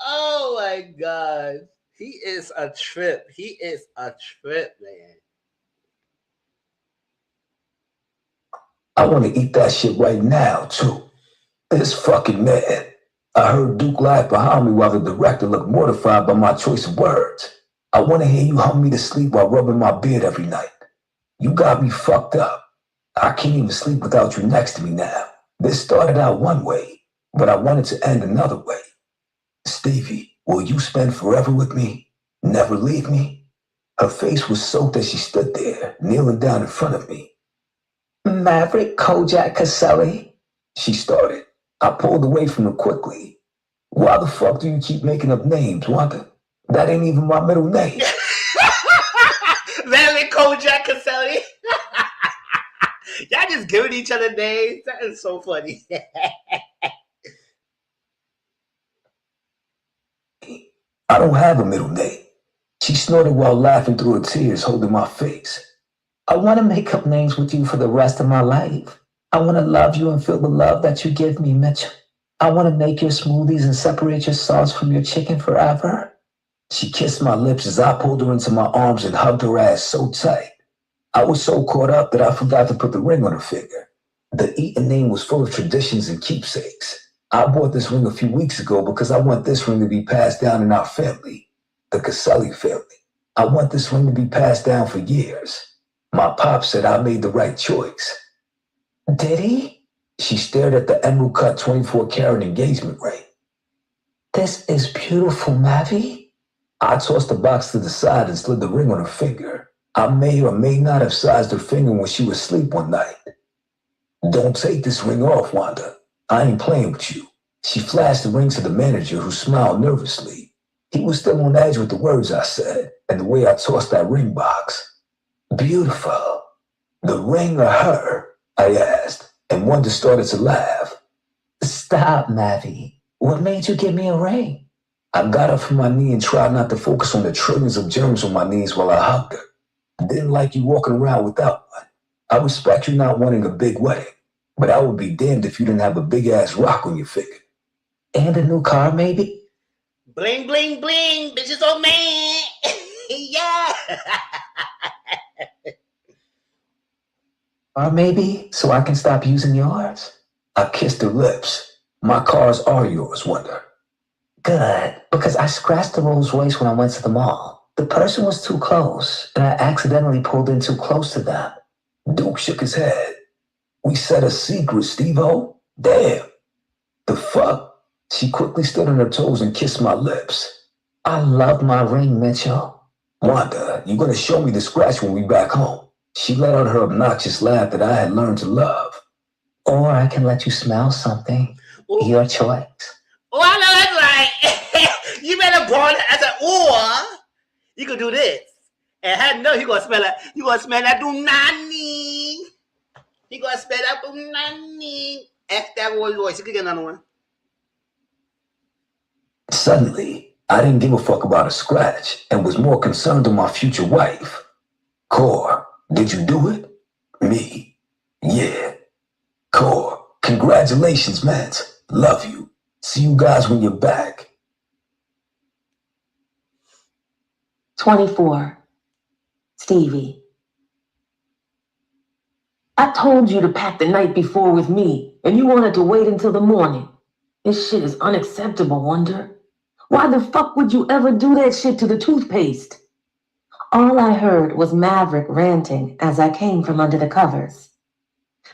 Oh my God. He is a trip. He is a trip, man. I want to eat that shit right now, too. This fucking man. I heard Duke laugh behind me while the director looked mortified by my choice of words. I want to hear you hum me to sleep while rubbing my beard every night. You got me fucked up. I can't even sleep without you next to me now. This started out one way, but I wanted to end another way. Stevie, will you spend forever with me? Never leave me? Her face was soaked as she stood there, kneeling down in front of me. Maverick Kojak Caselli, she started. I pulled away from her quickly. Why the fuck do you keep making up names, Wanda? That ain't even my middle name. Maverick Kojak Caselli. Y'all just giving each other names. That is so funny. I don't have a middle name. She snorted while laughing through her tears, holding my face. I want to make up names with you for the rest of my life. I want to love you and feel the love that you give me, Mitchell. I want to make your smoothies and separate your sauce from your chicken forever. She kissed my lips as I pulled her into my arms and hugged her ass so tight. I was so caught up that I forgot to put the ring on her finger. The Eaton name was full of traditions and keepsakes. I bought this ring a few weeks ago because I want this ring to be passed down in our family, the Caselli family. I want this ring to be passed down for years. My pop said I made the right choice. Did he? She stared at the emerald cut 24-karat engagement ring. This is beautiful, Mavi. I tossed the box to the side and slid the ring on her finger. I may or may not have sized her finger when she was asleep one night. Don't take this ring off, Wanda. I ain't playing with you. She flashed the ring to the manager, who smiled nervously. He was still on edge with the words I said and the way I tossed that ring box. Beautiful. The ring or her? I asked, and Wanda started to laugh. Stop, Mavi. What made you give me a ring? I got up from my knee and tried not to focus on the trillions of germs on my knees while I hugged her. Didn't like you walking around without one. I respect you not wanting a big wedding, but I would be damned if you didn't have a big-ass rock on your finger. And a new car, maybe? Bling, bling, bling. Bitches on man. Yeah. Or maybe so I can stop using yours? I kissed her lips. My cars are yours, Wonder. Good, because I scratched the Rolls Royce when I went to the mall. The person was too close, and I accidentally pulled in too close to them. Duke shook his head. We set a secret, Steve-O. Damn. The fuck? She quickly stood on her toes and kissed my lips. I love my ring, Mitchell. Wanda, you're gonna show me the scratch when we back home. She let out her obnoxious laugh that I had learned to love. Or I can let you smell something. Ooh. Your choice. Oh, I know that's right. You better born as an or you could do this. And I know you gonna smell that. You gonna smell that punani. You gonna smell that punani. F that Rolls Royce. You could get another one. Suddenly, I didn't give a fuck about a scratch and was more concerned with my future wife. Core, did you do it? Me. Yeah. Core, congratulations, man. Love you. See you guys when you're back. 24. Stevie. I told you to pack the night before with me, and you wanted to wait until the morning. This shit is unacceptable, Wonder. Why the fuck would you ever do that shit to the toothpaste? All I heard was Maverick ranting as I came from under the covers.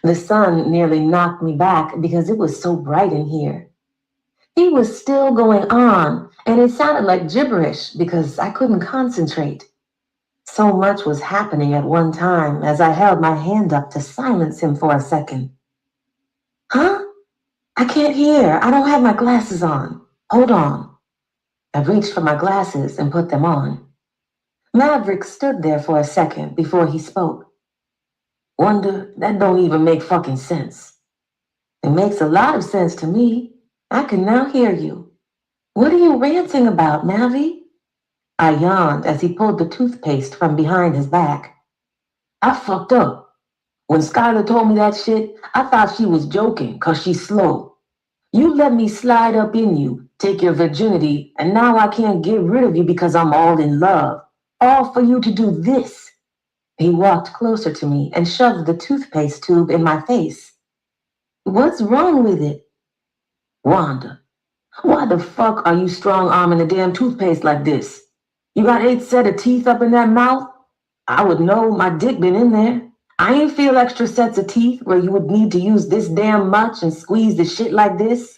The sun nearly knocked me back because it was so bright in here. He was still going on, and it sounded like gibberish because I couldn't concentrate. So much was happening at one time as I held my hand up to silence him for a second. Huh? I can't hear. I don't have my glasses on. Hold on. I reached for my glasses and put them on. Maverick stood there for a second before he spoke. Wonder, that don't even make fucking sense. It makes a lot of sense to me. I can now hear you. What are you ranting about, Navi? I yawned as he pulled the toothpaste from behind his back. I fucked up. When Skylar told me that shit, I thought she was joking 'cause she's slow. You let me slide up in you, take your virginity, and now I can't get rid of you because I'm all in love. All for you to do this. He walked closer to me and shoved the toothpaste tube in my face. What's wrong with it? Wanda, why the fuck are you strong-arming the damn toothpaste like this? You got 8 set of teeth up in that mouth? I would know, my dick been in there. I ain't feel extra sets of teeth where you would need to use this damn much and squeeze the shit like this.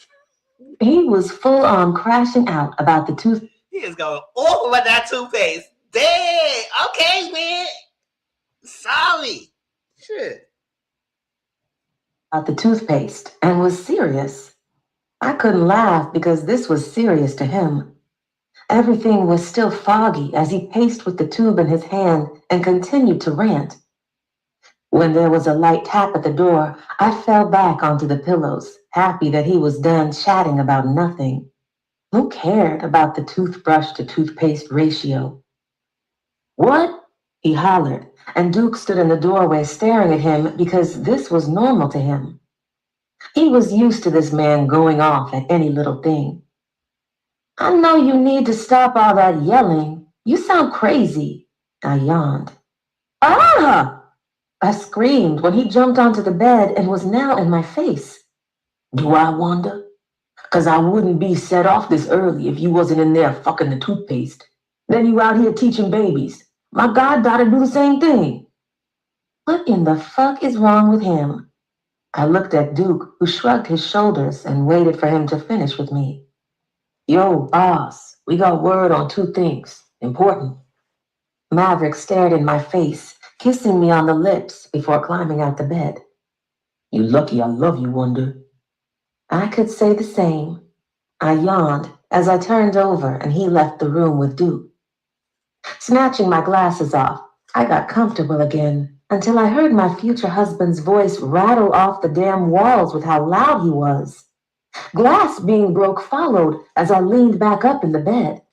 He was full on crashing out about the tooth. He is going off about that toothpaste. Dang. Okay, man. Sorry. Shit. About the toothpaste and was serious. I couldn't laugh because this was serious to him. Everything was still foggy as he paced with the tube in his hand and continued to rant. When there was a light tap at the door, I fell back onto the pillows, happy that he was done chatting about nothing. Who cared about the toothbrush to toothpaste ratio? What? He hollered, and Duke stood in the doorway staring at him because this was normal to him. He was used to this man going off at any little thing. I know you need to stop all that yelling. You sound crazy. I yawned. Ah! I screamed when he jumped onto the bed and was now in my face. Do I wonder? 'Cause I wouldn't be set off this early if you wasn't in there fucking the toothpaste. Then you out here teaching babies. My goddaughter do the same thing. What in the fuck is wrong with him? I looked at Duke, who shrugged his shoulders and waited for him to finish with me. Yo, boss, we got word on 2 things. Important. Maverick stared in my face, kissing me on the lips before climbing out the bed. You lucky I love you, Wonder. I could say the same. I yawned as I turned over and he left the room with Duke. Snatching my glasses off, I got comfortable again until I heard my future husband's voice rattle off the damn walls with how loud he was. Glass being broke followed as I leaned back up in the bed.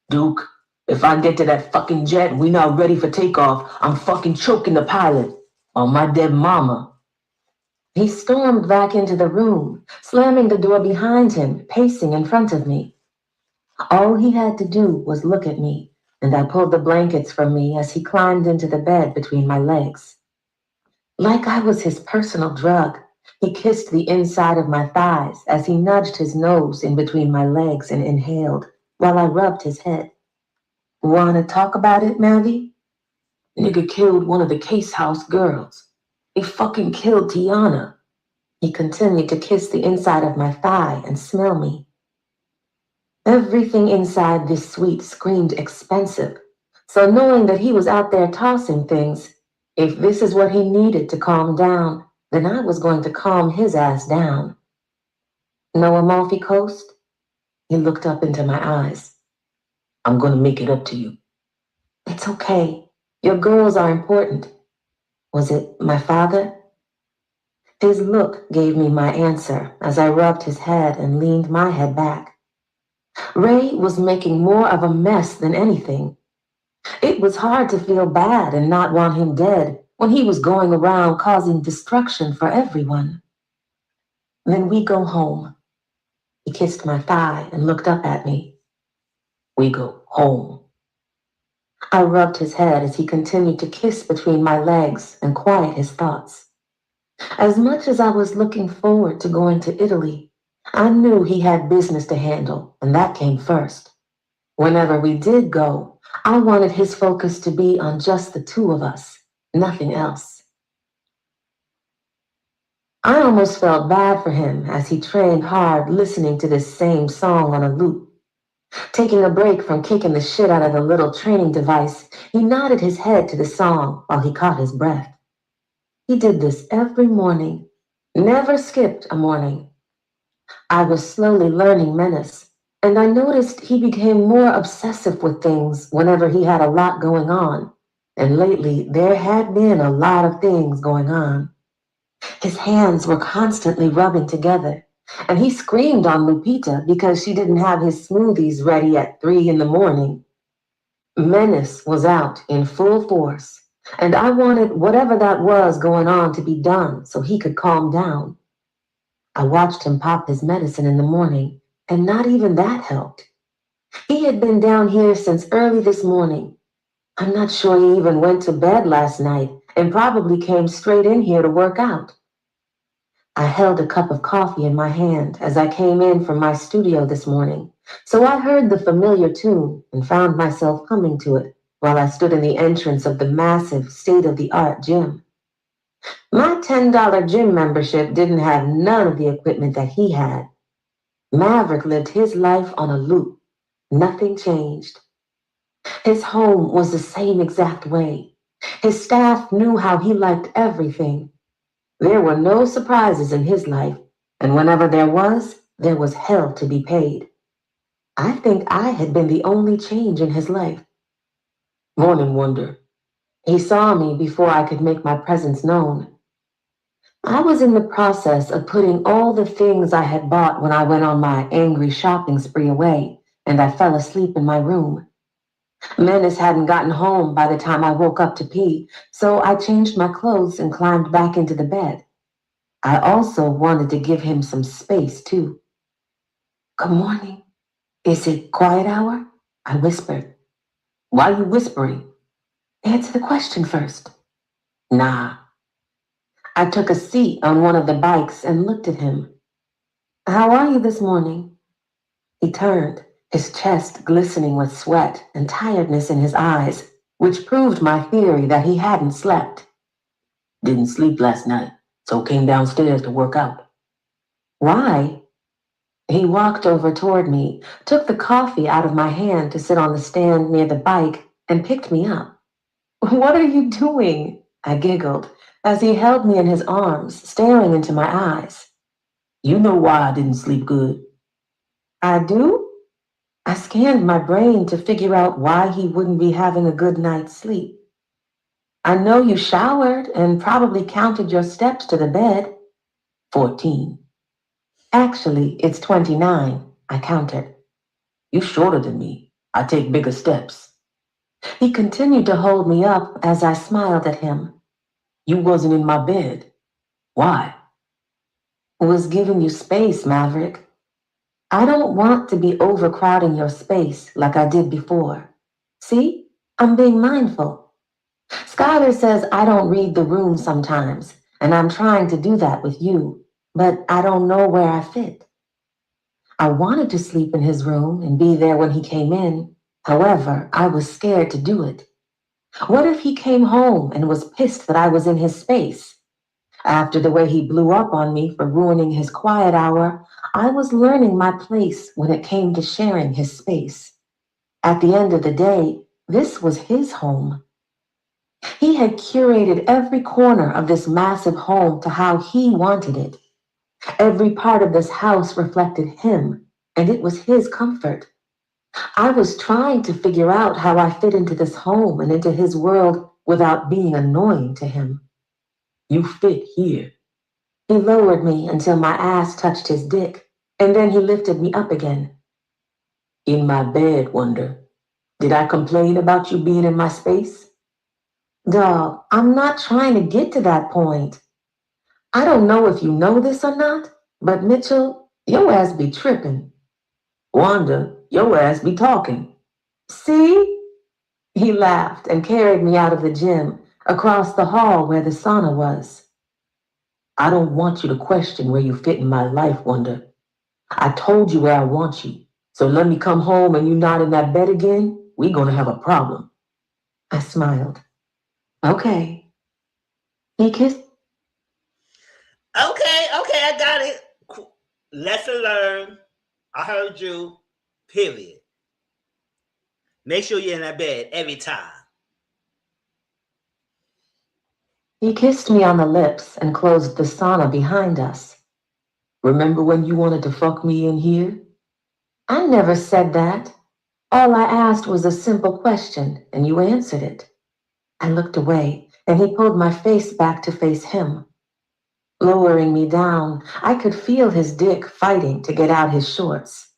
Duke, if I get to that fucking jet and we not ready for takeoff, I'm fucking choking the pilot. On my dead mama. He stormed back into the room, slamming the door behind him, pacing in front of me. All he had to do was look at me, and I pulled the blankets from me as he climbed into the bed between my legs. Like I was his personal drug, he kissed the inside of my thighs as he nudged his nose in between my legs and inhaled, while I rubbed his head. Wanna talk about it, Mavi? Nigga killed one of the case house girls. He fucking killed Tiana. He continued to kiss the inside of my thigh and smell me. Everything inside this suite screamed expensive, so knowing that he was out there tossing things, if this is what he needed to calm down, then I was going to calm his ass down. No Amalfi Coast? He looked up into my eyes. I'm going to make it up to you. It's okay. Your girls are important. Was it my father? His look gave me my answer as I rubbed his head and leaned my head back. Ray was making more of a mess than anything. It was hard to feel bad and not want him dead when he was going around causing destruction for everyone. Then we go home. He kissed my thigh and looked up at me. We go home. I rubbed his head as he continued to kiss between my legs and quiet his thoughts. As much as I was looking forward to going to Italy, I knew he had business to handle, and that came first. Whenever we did go, I wanted his focus to be on just the two of us, nothing else. I almost felt bad for him as he trained hard listening to this same song on a loop. Taking a break from kicking the shit out of the little training device, he nodded his head to the song while he caught his breath. He did this every morning, never skipped a morning. I was slowly learning Menace, and I noticed he became more obsessive with things whenever he had a lot going on, and lately there had been a lot of things going on. His hands were constantly rubbing together, and he screamed on Lupita because she didn't have his smoothies ready at 3 a.m. Menace was out in full force, and I wanted whatever that was going on to be done so he could calm down. I watched him pop his medicine in the morning, and not even that helped. He had been down here since early this morning. I'm not sure he even went to bed last night and probably came straight in here to work out. I held a cup of coffee in my hand as I came in from my studio this morning, so I heard the familiar tune and found myself humming to it while I stood in the entrance of the massive, state-of-the-art gym. My $10 gym membership didn't have none of the equipment that he had. Maverick lived his life on a loop. Nothing changed. His home was the same exact way. His staff knew how he liked everything. There were no surprises in his life, and whenever there was hell to be paid. I think I had been the only change in his life. Morning, Wonder. He saw me before I could make my presence known. I was in the process of putting all the things I had bought when I went on my angry shopping spree away, and I fell asleep in my room. Menace hadn't gotten home by the time I woke up to pee, so I changed my clothes and climbed back into the bed. I also wanted to give him some space, too. Good morning. Is it quiet hour? I whispered. Why are you whispering? Answer the question first. Nah. I took a seat on one of the bikes and looked at him. How are you this morning? He turned, his chest glistening with sweat and tiredness in his eyes, which proved my theory that he hadn't slept. Didn't sleep last night, so came downstairs to work out. Why? He walked over toward me, took the coffee out of my hand to sit on the stand near the bike, and picked me up. What are you doing? I giggled as he held me in his arms, staring into my eyes. You know why I didn't sleep good. I do? I scanned my brain to figure out why he wouldn't be having a good night's sleep. I know you showered and probably counted your steps to the bed. 14. Actually, it's 29, I countered. You're shorter than me. I take bigger steps. He continued to hold me up as I smiled at him. You wasn't in my bed. Why? Was giving you space, Maverick. I don't want to be overcrowding your space like I did before. See? I'm being mindful. Skylar says I don't read the room sometimes, and I'm trying to do that with you, but I don't know where I fit. I wanted to sleep in his room and be there when he came in. However, I was scared to do it. What if he came home and was pissed that I was in his space? After the way he blew up on me for ruining his quiet hour, I was learning my place when it came to sharing his space. At the end of the day, this was his home. He had curated every corner of this massive home to how he wanted it. Every part of this house reflected him, and it was his comfort. I was trying to figure out how I fit into this home and into his world without being annoying to him. You fit here. He lowered me until my ass touched his dick, and then he lifted me up again. In my bed, Wonder. Did I complain about you being in my space? Dog, I'm not trying to get to that point. I don't know if you know this or not, but Mitchell, your ass be tripping. Wanda, your ass be talking. See? He laughed and carried me out of the gym, across the hall where the sauna was. I don't want you to question where you fit in my life, Wanda. I told you where I want you. So let me come home and you not in that bed again, we gonna have a problem. I smiled. Okay. He kissed. Okay, I got it. Lesson learned. I heard you. Period. Make sure you're in that bed every time. He kissed me on the lips and closed the sauna behind us. Remember when you wanted to fuck me in here? I never said that. All I asked was a simple question, and you answered it. I looked away, and he pulled my face back to face him. Lowering me down, I could feel his dick fighting to get out his shorts.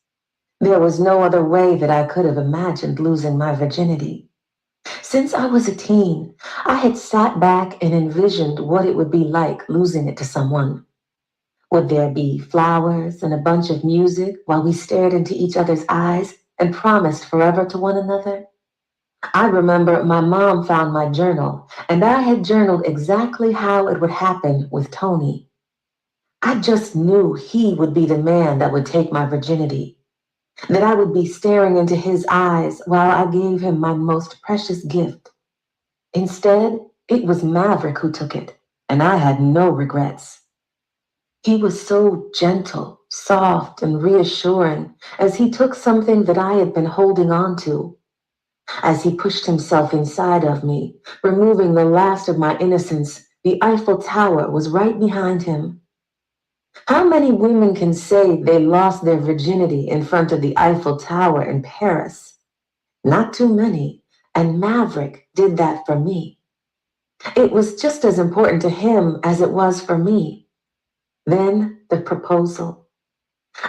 There was no other way that I could have imagined losing my virginity. Since I was a teen, I had sat back and envisioned what it would be like losing it to someone. Would there be flowers and a bunch of music while we stared into each other's eyes and promised forever to one another? I remember my mom found my journal, and I had journaled exactly how it would happen with Tony. I just knew he would be the man that would take my virginity, that I would be staring into his eyes while I gave him my most precious gift. Instead, it was Maverick who took it, and I had no regrets. He was so gentle, soft, and reassuring as he took something that I had been holding on to. As he pushed himself inside of me, removing the last of my innocence, the Eiffel Tower was right behind him. How many women can say they lost their virginity in front of the Eiffel Tower in Paris? Not too many, and Maverick did that for me. It was just as important to him as it was for me. Then the proposal.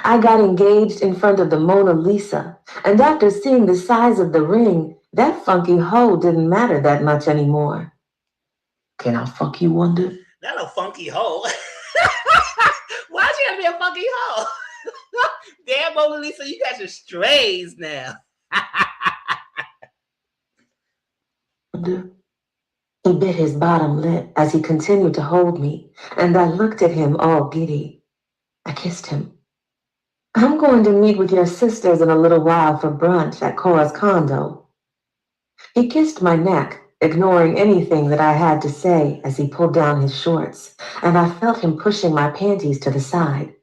I got engaged in front of the Mona Lisa, and after seeing the size of the ring, that funky hoe didn't matter that much anymore. Can I fuck you, Wonder? Not a funky hoe. Why'd you have to be a funky hoe? Damn, Mona Lisa, you got your strays now. He bit his bottom lip as he continued to hold me, and I looked at him all giddy. I kissed him. I'm going to meet with your sisters in a little while for brunch at Cora's condo. He kissed my neck, ignoring anything that I had to say as he pulled down his shorts, and I felt him pushing my panties to the side.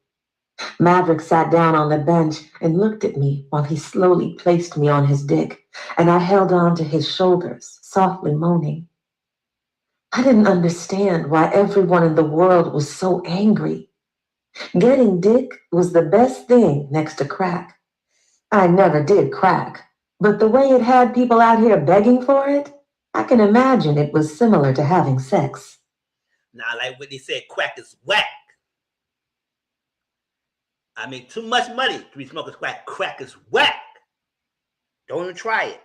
Maverick sat down on the bench and looked at me while he slowly placed me on his dick, and I held on to his shoulders, softly moaning. I didn't understand why everyone in the world was so angry. Getting dick was the best thing next to crack. I never did crack, but the way it had people out here begging for it, I can imagine it was similar to having sex. Now, like Whitney said, crack is whack. I make too much money to be smoking crack. Crack is whack. Don't even try it.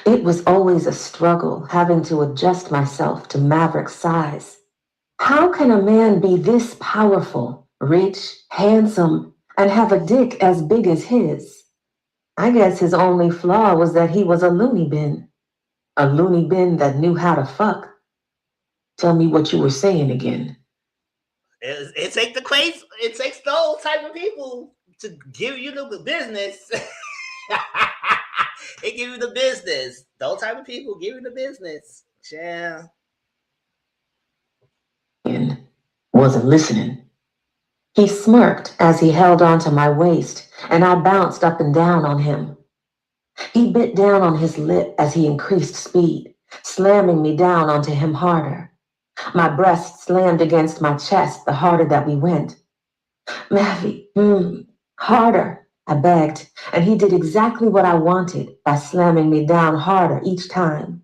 It was always a struggle having to adjust myself to Maverick's size. How can a man be this powerful, rich, handsome, and have a dick as big as his? I guess his only flaw was that he was a loony bin. A loony bin that knew how to fuck. Tell me what you were saying again. It takes the crazy, it takes those type of people to give you the business. It give you the business. Those type of people give you the business. Yeah. Wasn't listening. He smirked as he held onto my waist, and I bounced up and down on him. He bit down on his lip as he increased speed, slamming me down onto him harder. My breast slammed against my chest the harder that we went. Mavi, harder, I begged, and he did exactly what I wanted by slamming me down harder each time.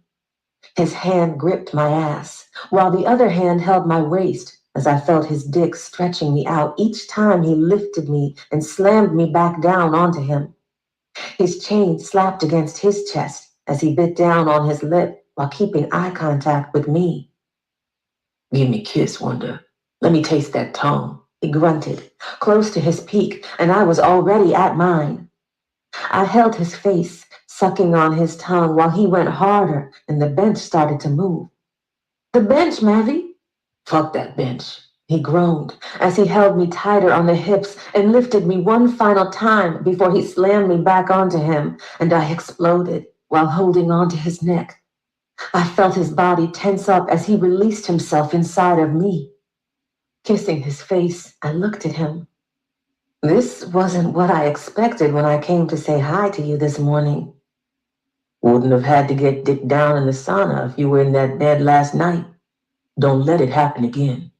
His hand gripped my ass, while the other hand held my waist as I felt his dick stretching me out each time he lifted me and slammed me back down onto him. His chain slapped against his chest as he bit down on his lip while keeping eye contact with me. Give me a kiss, Wonder. Let me taste that tongue, he grunted, close to his peak, and I was already at mine. I held his face, sucking on his tongue while he went harder and the bench started to move. The bench, Mavi? Fuck that bench, he groaned as he held me tighter on the hips and lifted me one final time before he slammed me back onto him, and I exploded while holding onto his neck. I felt his body tense up as he released himself inside of me. Kissing his face, I looked at him. This wasn't what I expected when I came to say hi to you this morning. Wouldn't have had to get dick down in the sauna if you were in that bed last night. Don't let it happen again.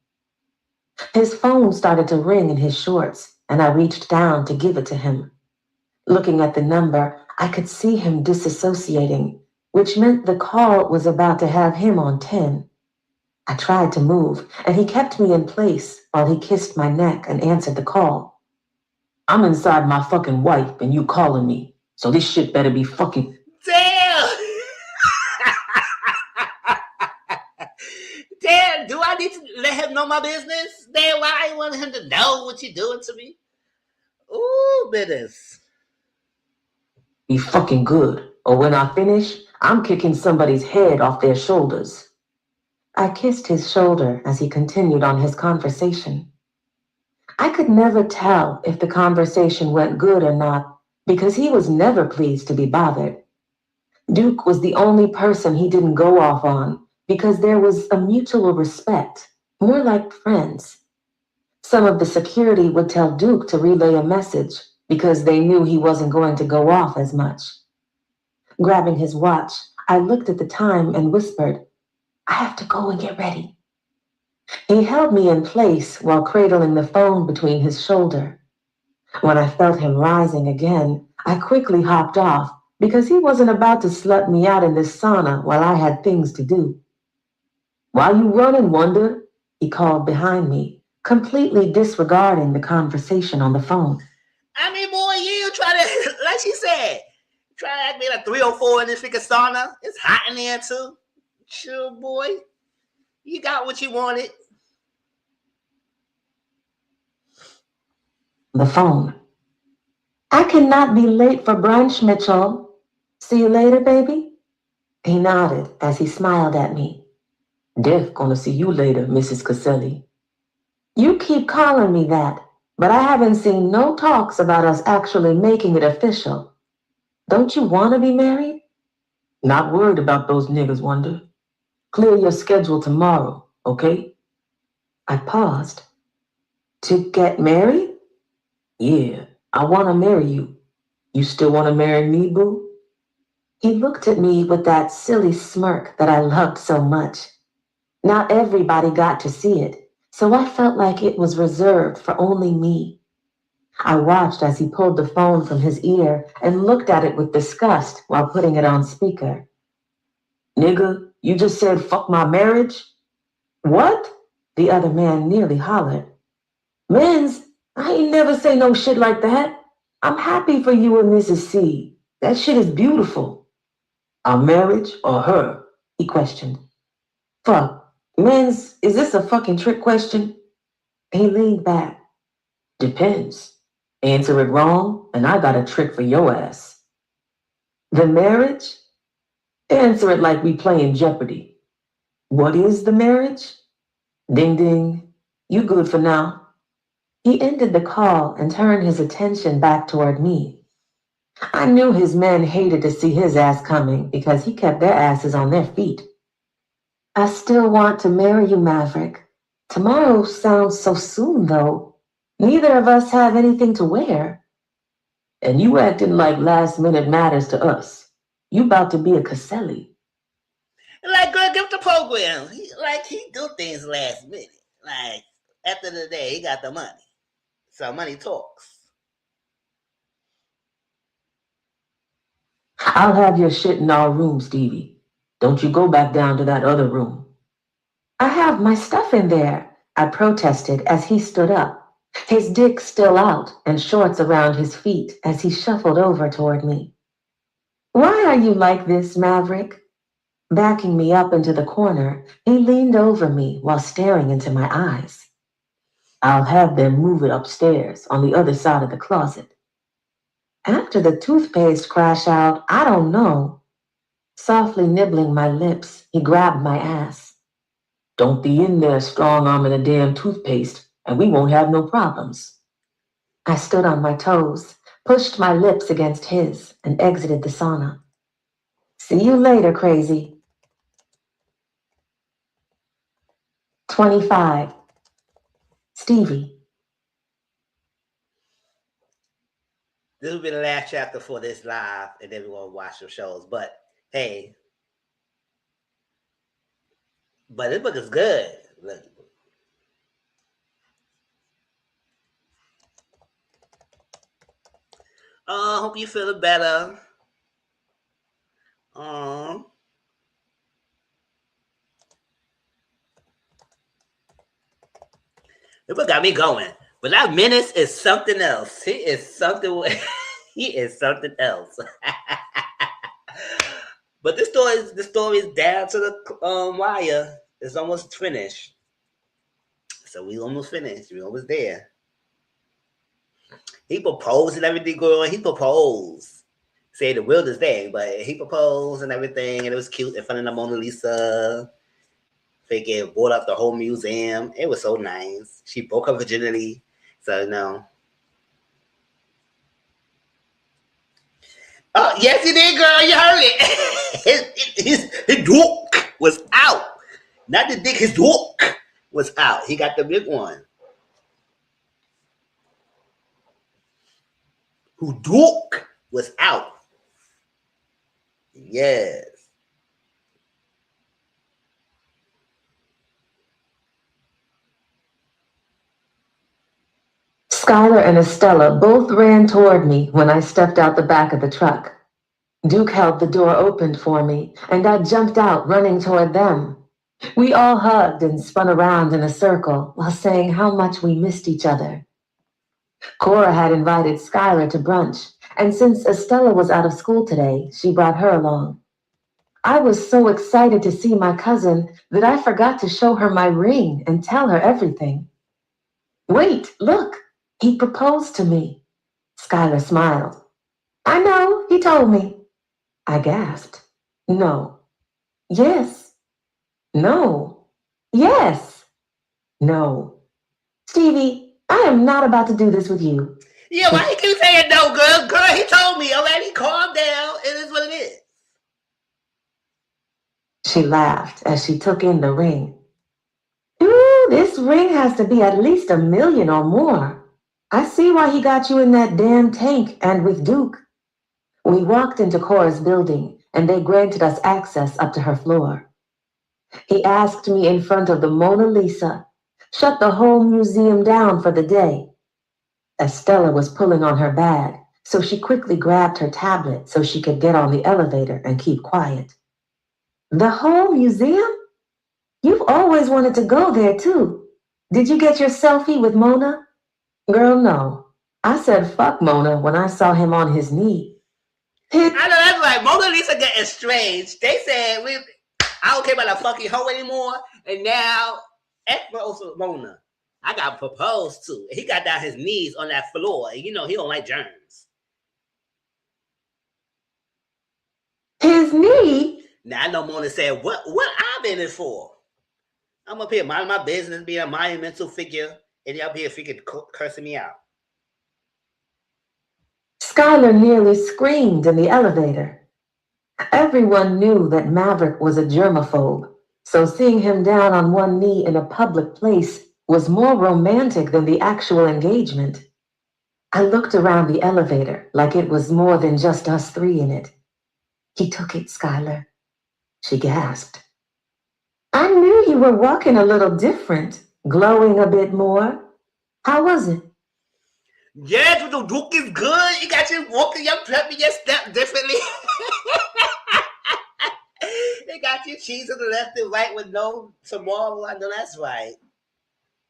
His phone started to ring in his shorts, and I reached down to give it to him. Looking at the number, I could see him disassociating, which meant the call was about to have him on 10. I tried to move, and he kept me in place while he kissed my neck and answered the call. I'm inside my fucking wife, and you calling me, so this shit better be fucking... Damn! Damn, do I need to let him know my business? Damn, why I want him to know what you're doing to me? Ooh, Menace. Be fucking good, or when I finish, I'm kicking somebody's head off their shoulders. I kissed his shoulder as he continued on his conversation. I could never tell if the conversation went good or not because he was never pleased to be bothered. Duke was the only person he didn't go off on because there was a mutual respect, more like friends. Some of the security would tell Duke to relay a message because they knew he wasn't going to go off as much. Grabbing his watch, I looked at the time and whispered, I have to go and get ready. He held me in place while cradling the phone between his shoulder. When I felt him rising again, I quickly hopped off because he wasn't about to slut me out in this sauna while I had things to do. Why you running, Wonder? He called behind me, completely disregarding the conversation on the phone. I mean, boy, you try to, like she said, try to act me like 304 in this freaking sauna. It's hot in there, too. Sure, boy. You got what you wanted. The phone. I cannot be late for brunch, Mitchell. See you later, baby? He nodded as he smiled at me. Def gonna see you later, Mrs. Caselli. You keep calling me that, but I haven't seen no talks about us actually making it official. Don't you want to be married? Not worried about those niggas, Wonder. Clear your schedule tomorrow, okay? I paused. To get married? Yeah, I want to marry you. You still want to marry me, boo? He looked at me with that silly smirk that I loved so much. Not everybody got to see it, so I felt like it was reserved for only me. I watched as he pulled the phone from his ear and looked at it with disgust while putting it on speaker. Nigga, you just said fuck my marriage? What? The other man nearly hollered. Mens, I ain't never say no shit like that. I'm happy for you and Mrs. C. That shit is beautiful. Our marriage or her? He questioned. Fuck. Mens, is this a fucking trick question? He leaned back. Depends. Answer it wrong, and I got a trick for your ass. The marriage? Answer it like we playing Jeopardy. What is the marriage? Ding ding. You good for now. He ended the call and turned his attention back toward me. I knew his men hated to see his ass coming because he kept their asses on their feet. I still want to marry you, Maverick. Tomorrow sounds so soon, though. Neither of us have anything to wear. And you acting like last minute matters to us. You about to be a Caselli. Like, girl, give the program. He do things last minute. Like, after the day, he got the money. So money talks. I'll have your shit in our room, Stevie. Don't you go back down to that other room. I have my stuff in there, I protested as he stood up, his dick still out and shorts around his feet as he shuffled over toward me. Why are you like this, Maverick? Backing me up into the corner, he leaned over me while staring into my eyes. I'll have them move it upstairs on the other side of the closet. After the toothpaste crash out, I don't know. Softly nibbling my lips, he grabbed my ass. Don't be in there strong-arming a damn toothpaste, and we won't have no problems. I stood on my toes, pushed my lips against his, and exited the sauna. See you later, crazy. 25. Stevie. This will be the last chapter for this live, and then we're going to watch some shows. But, hey. But this book is good. Look. Hope you feel better. This book got me going. But that Menace is something else. He is something. He is something else. But the story is down to the wire. It's almost finished. So we almost finished. We almost there. He proposed and everything going on. He proposed. Say the wildest thing, but he proposed and everything, and it was cute in front of the Mona Lisa. Figure bought up the whole museum. It was so nice. She broke her virginity. So no. Oh, yes, he did, girl. You heard it. His dick was out. Not the dick, his dick was out. He got the big one. Who dick was out. Yes. Skylar and Estella both ran toward me when I stepped out the back of the truck. Duke held the door open for me, and I jumped out running toward them. We all hugged and spun around in a circle while saying how much we missed each other. Cora had invited Skylar to brunch, and since Estella was out of school today, she brought her along. I was so excited to see my cousin that I forgot to show her my ring and tell her everything. Wait, look! He proposed to me. Skylar smiled. I know, he told me. I gasped. No. Yes. No. Yes. No. Stevie, I am not about to do this with you. Yeah, why you keep saying no, girl? Girl, he told me already. Calm down. It is what it is. She laughed as she took in the ring. Ooh, this ring has to be at least $1 million or more. I see why he got you in that damn tank and with Duke. We walked into Cora's building, and they granted us access up to her floor. He asked me in front of the Mona Lisa, shut the whole museum down for the day. Estella was pulling on her bag, so she quickly grabbed her tablet so she could get on the elevator and keep quiet. The whole museum? You've always wanted to go there, too. Did you get your selfie with Mona? Girl, no. I said fuck Mona when I saw him on his knee. I know that's right. Mona Lisa got estranged. They said, I don't care about a fucking hoe anymore. And now, also Mona. I got proposed to. He got down his knees on that floor. And you know, he don't like germs. His knee? Now, I know Mona said, what I been in for? I'm up here minding my business, being a monumental figure. And you're up here freaking cursing me out. Skylar nearly screamed in the elevator. Everyone knew that Maverick was a germaphobe, so seeing him down on one knee in a public place was more romantic than the actual engagement. I looked around the elevator like it was more than just us three in it. He took it, Skylar. She gasped. I knew you were walking a little different, glowing a bit more. How was it? Yes, the look is good. You got you walking your prepping your step differently. They got you cheese to the left and right with no tomorrow. I know that's right.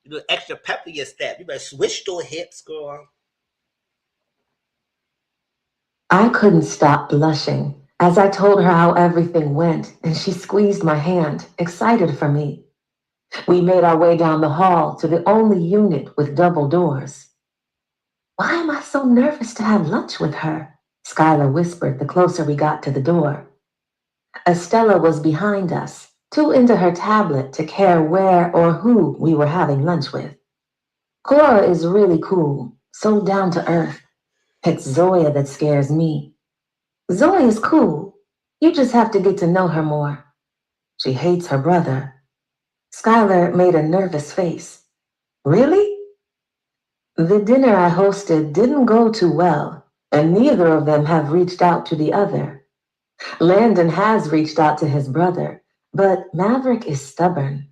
You do extra pep in your step. You better switch those hips, girl. I couldn't stop blushing as I told her how everything went, and she squeezed my hand, excited for me. We made our way down the hall to the only unit with double doors. Why am I so nervous to have lunch with her? Skylar whispered the closer we got to the door. Estella was behind us, too into her tablet to care where or who we were having lunch with. Cora is really cool, so down to earth. It's Zoya that scares me. Zoya's cool. You just have to get to know her more. She hates her brother. Skylar made a nervous face. Really? The dinner I hosted didn't go too well, and neither of them have reached out to the other. Landon has reached out to his brother, but Maverick is stubborn.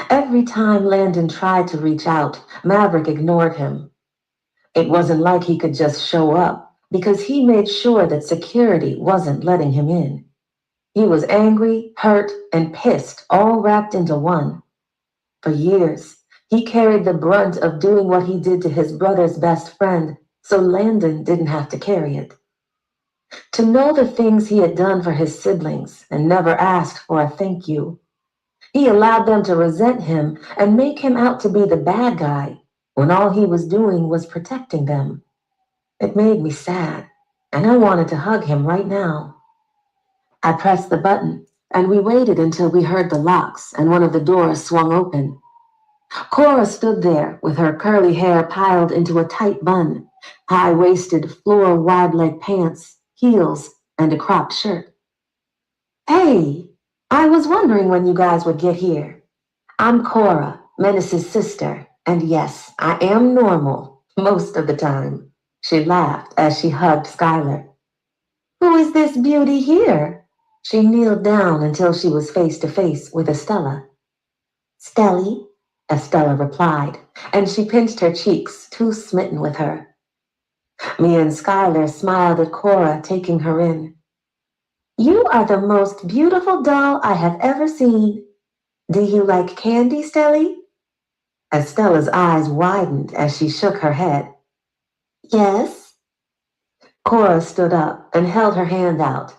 Every time Landon tried to reach out, Maverick ignored him. It wasn't like he could just show up, because he made sure that security wasn't letting him in. He was angry, hurt, and pissed, all wrapped into one. For years, he carried the brunt of doing what he did to his brother's best friend, so Landon didn't have to carry it. To know the things he had done for his siblings and never asked for a thank you. He allowed them to resent him and make him out to be the bad guy when all he was doing was protecting them. It made me sad, and I wanted to hug him right now. I pressed the button, and we waited until we heard the locks and one of the doors swung open. Cora stood there with her curly hair piled into a tight bun, high-waisted, floor-wide-leg pants, heels, and a cropped shirt. Hey, I was wondering when you guys would get here. I'm Cora, Menace's sister, and yes, I am normal, most of the time. She laughed as she hugged Skylar. Who is this beauty here? She kneeled down until she was face to face with Estella. Stelly, Estella replied, and she pinched her cheeks, too smitten with her. Me and Skylar smiled at Cora, taking her in. You are the most beautiful doll I have ever seen. Do you like candy, Stelly? Estella's eyes widened as she shook her head. Yes. Cora stood up and held her hand out.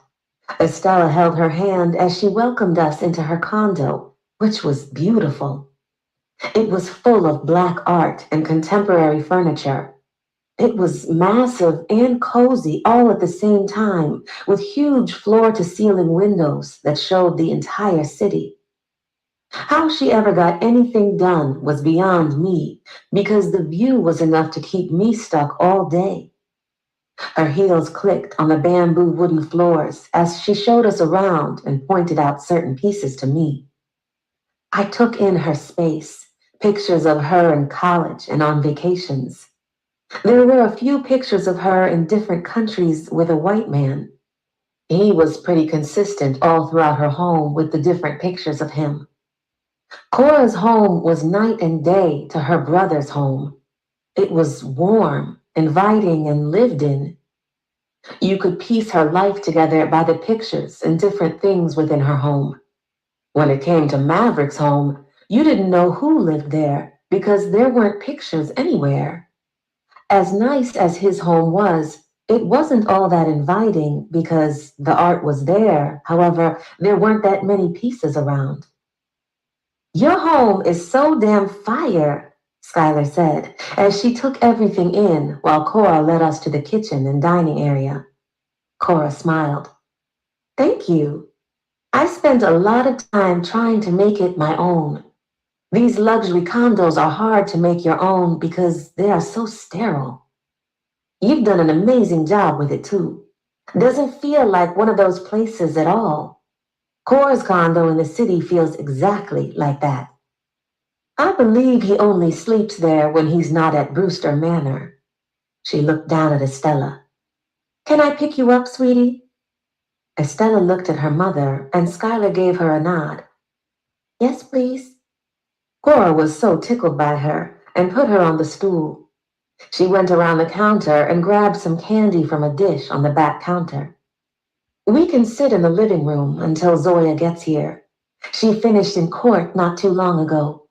Estella held her hand as she welcomed us into her condo, which was beautiful. It was full of black art and contemporary furniture. It was massive and cozy all at the same time, with huge floor-to-ceiling windows that showed the entire city. How she ever got anything done was beyond me, because the view was enough to keep me stuck all day. Her heels clicked on the bamboo wooden floors as she showed us around and pointed out certain pieces to me. I took in her space, pictures of her in college and on vacations. There were a few pictures of her in different countries with a white man. He was pretty consistent all throughout her home with the different pictures of him. Cora's home was night and day to her brother's home. It was warm, inviting, and lived in. You could piece her life together by the pictures and different things within her home. When it came to Maverick's home, you didn't know who lived there because there weren't pictures anywhere. As nice as his home was, it wasn't all that inviting because the art was there. However, there weren't that many pieces around. Your home is so damn fire, Skylar said, as she took everything in while Cora led us to the kitchen and dining area. Cora smiled. Thank you. I spent a lot of time trying to make it my own. These luxury condos are hard to make your own because they are so sterile. You've done an amazing job with it too. Doesn't feel like one of those places at all. Cora's condo in the city feels exactly like that. I believe he only sleeps there when he's not at Brewster Manor. She looked down at Estella. Can I pick you up, sweetie? Estella looked at her mother, and Skylar gave her a nod. Yes, please. Cora was so tickled by her and put her on the stool. She went around the counter and grabbed some candy from a dish on the back counter. We can sit in the living room until Zoya gets here. She finished in court not too long ago.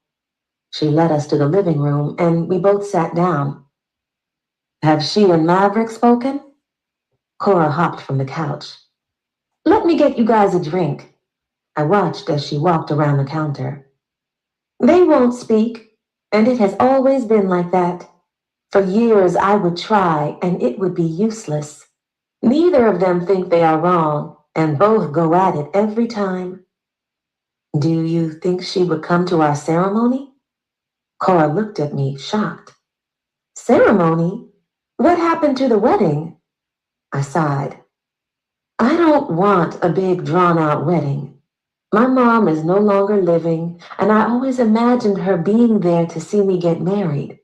She led us to the living room, and we both sat down. Have she and Maverick spoken? Cora hopped from the couch. Let me get you guys a drink. I watched as she walked around the counter. They won't speak, and it has always been like that. For years I would try, and it would be useless. Neither of them think they are wrong, and both go at it every time. Do you think she would come to our ceremony? Cora looked at me, shocked. Ceremony? What happened to the wedding? I sighed. I don't want a big, drawn-out wedding. My mom is no longer living, and I always imagined her being there to see me get married.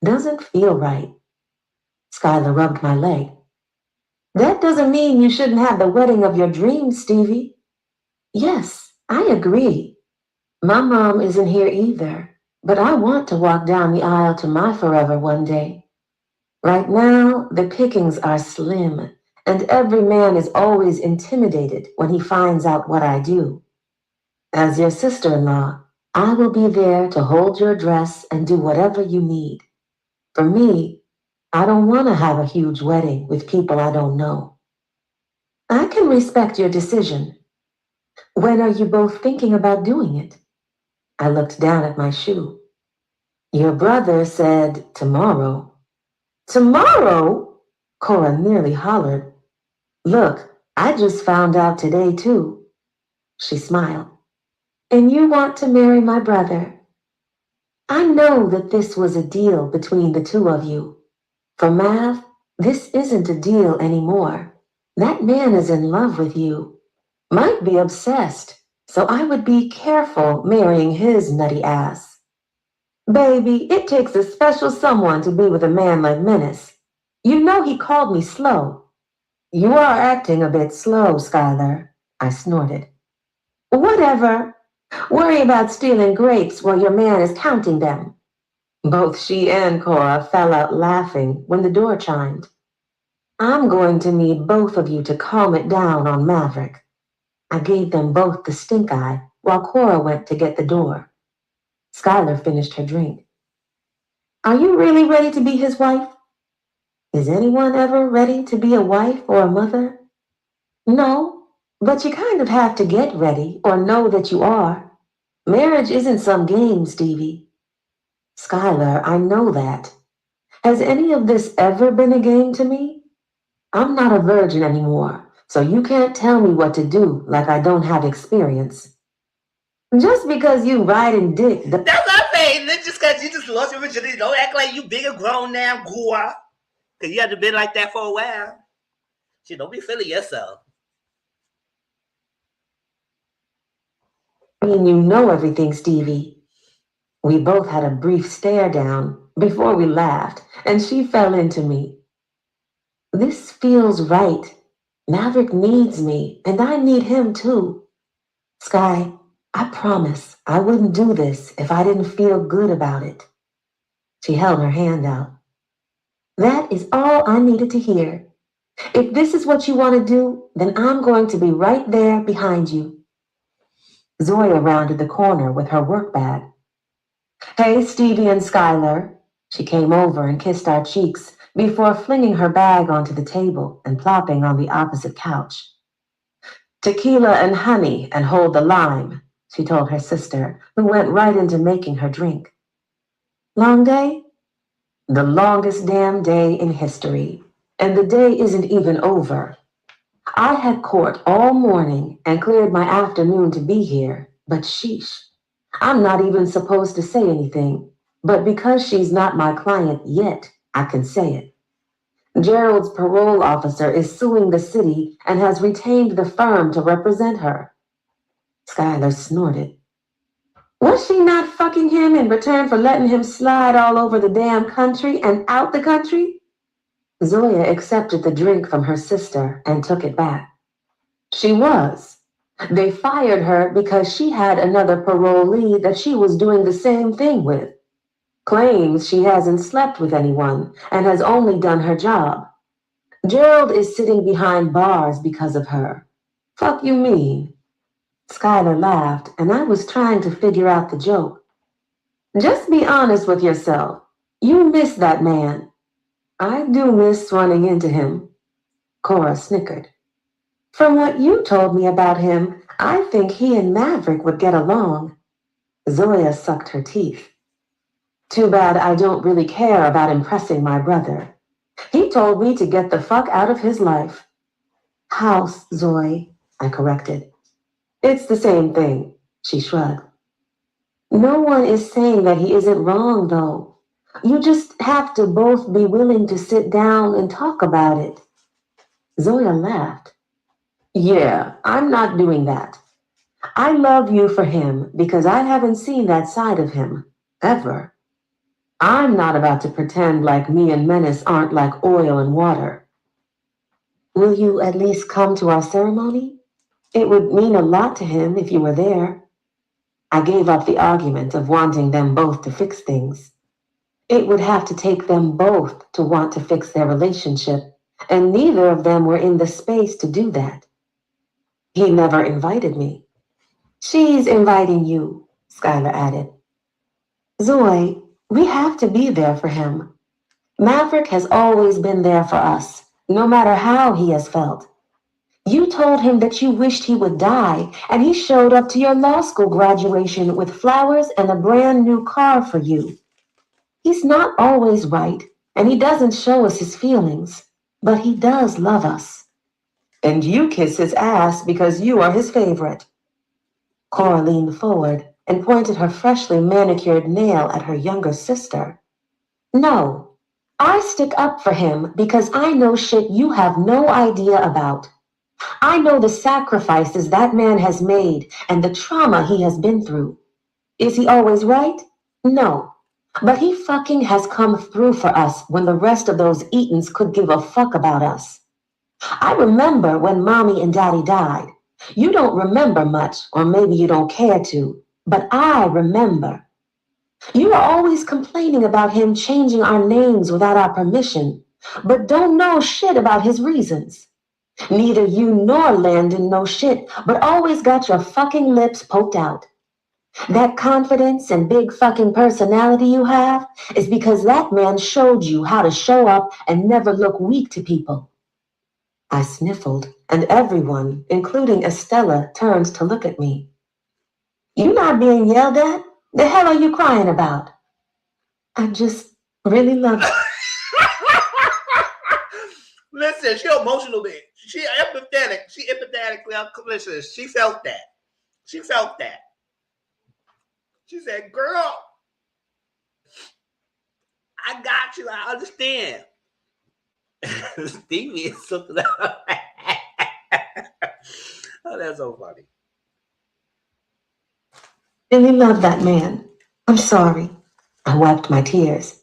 Doesn't feel right. Skylar rubbed my leg. That doesn't mean you shouldn't have the wedding of your dreams, Stevie. Yes, I agree. My mom isn't here either, but I want to walk down the aisle to my forever one day. Right now, the pickings are slim, and every man is always intimidated when he finds out what I do. As your sister-in-law, I will be there to hold your dress and do whatever you need. For me, I don't want to have a huge wedding with people I don't know. I can respect your decision. When are you both thinking about doing it? I looked down at my shoe. Your brother said tomorrow. Tomorrow? Cora nearly hollered. Look, I just found out today too. She smiled. And you want to marry my brother? I know that this was a deal between the two of you. For Mav, this isn't a deal anymore. That man is in love with you. Might be obsessed, so I would be careful marrying his nutty ass. Baby, it takes a special someone to be with a man like Menace. You know he called me slow. You are acting a bit slow, Skylar, I snorted. Whatever. Worry about stealing grapes while your man is counting them. Both she and Cora fell out laughing when the door chimed. I'm going to need both of you to calm it down on Maverick. I gave them both the stink eye while Cora went to get the door. Skylar finished her drink. Are you really ready to be his wife? Is anyone ever ready to be a wife or a mother? No, but you kind of have to get ready or know that you are. Marriage isn't some game, Stevie. Skylar, I know that. Has any of this ever been a game to me? I'm not a virgin anymore, so you can't tell me what to do like I don't have experience. Just because you ride and dick... That's what I'm saying. Just because you just lost your virginity, don't act like you big and grown now, Gua. Because you haven't been like that for a while. Shit, don't be feeling yourself. I mean, you know everything, Stevie. We both had a brief stare down before we laughed, and she fell into me. This feels right. Maverick needs me, and I need him too. Sky, I promise I wouldn't do this if I didn't feel good about it. She held her hand out. That is all I needed to hear. If this is what you want to do, then I'm going to be right there behind you. Zoya rounded the corner with her work bag. Hey, Stevie and Skylar. She came over and kissed our cheeks before flinging her bag onto the table and plopping on the opposite couch. Tequila and honey and hold the lime, she told her sister, who went right into making her drink. Long day? The longest damn day in history, and the day isn't even over. I had court all morning and cleared my afternoon to be here, but sheesh. I'm not even supposed to say anything, but because she's not my client yet, I can say it. Gerald's parole officer is suing the city and has retained the firm to represent her. Skylar snorted. Was she not fucking him in return for letting him slide all over the damn country and out the country? Zoya accepted the drink from her sister and took it back. She was. They fired her because she had another parolee that she was doing the same thing with. Claims she hasn't slept with anyone and has only done her job. Gerald is sitting behind bars because of her. Fuck you mean? Skylar laughed, and I was trying to figure out the joke. Just be honest with yourself. You miss that man. I do miss running into him. Cora snickered. From what you told me about him, I think he and Maverick would get along. Zoya sucked her teeth. Too bad I don't really care about impressing my brother. He told me to get the fuck out of his life. House, Zoe, I corrected. It's the same thing, she shrugged. No one is saying that he isn't wrong, though. You just have to both be willing to sit down and talk about it. Zoya laughed. Yeah, I'm not doing that. I love you for him because I haven't seen that side of him, ever. I'm not about to pretend like me and Menace aren't like oil and water. Will you at least come to our ceremony? It would mean a lot to him if you were there. I gave up the argument of wanting them both to fix things. It would have to take them both to want to fix their relationship, and neither of them were in the space to do that. He never invited me. She's inviting you, Skylar added. Zoe, we have to be there for him. Maverick has always been there for us, no matter how he has felt. You told him that you wished he would die, and he showed up to your law school graduation with flowers and a brand new car for you. He's not always right, and he doesn't show us his feelings, but he does love us. And you kiss his ass because you are his favorite. Cora leaned forward and pointed her freshly manicured nail at her younger sister. No, I stick up for him because I know shit you have no idea about. I know the sacrifices that man has made and the trauma he has been through. Is he always right? No. But he fucking has come through for us when the rest of those Eatons could give a fuck about us. I remember when Mommy and Daddy died. You don't remember much, or maybe you don't care to, but I remember. You are always complaining about him changing our names without our permission, but don't know shit about his reasons. Neither you nor Landon know shit, but always got your fucking lips poked out. That confidence and big fucking personality you have is because that man showed you how to show up and never look weak to people. I sniffled, and everyone, including Estella, turned to look at me. You not being yelled at? The hell are you crying about? I just really love you. Listen, she emotional bitch. She empathetic. She empathetically. Listen, she felt that. She felt that. She said, girl, I got you. I understand. Stevie is something else. Oh, that's so funny. Really love that man. I'm sorry. I wiped my tears.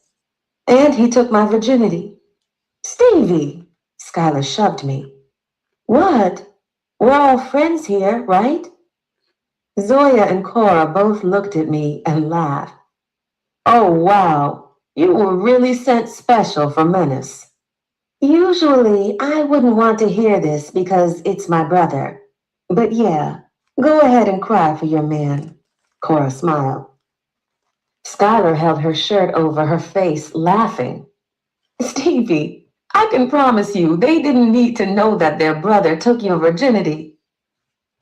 And he took my virginity. Stevie, Skylar shoved me. What? We're all friends here, right? Zoya and Cora both looked at me and laughed. Oh, wow. You were really sent special for Menace. Usually, I wouldn't want to hear this because it's my brother. But yeah, go ahead and cry for your man. Cora smiled. Skylar held her shirt over her face, laughing. Stevie, I can promise you they didn't need to know that their brother took your virginity.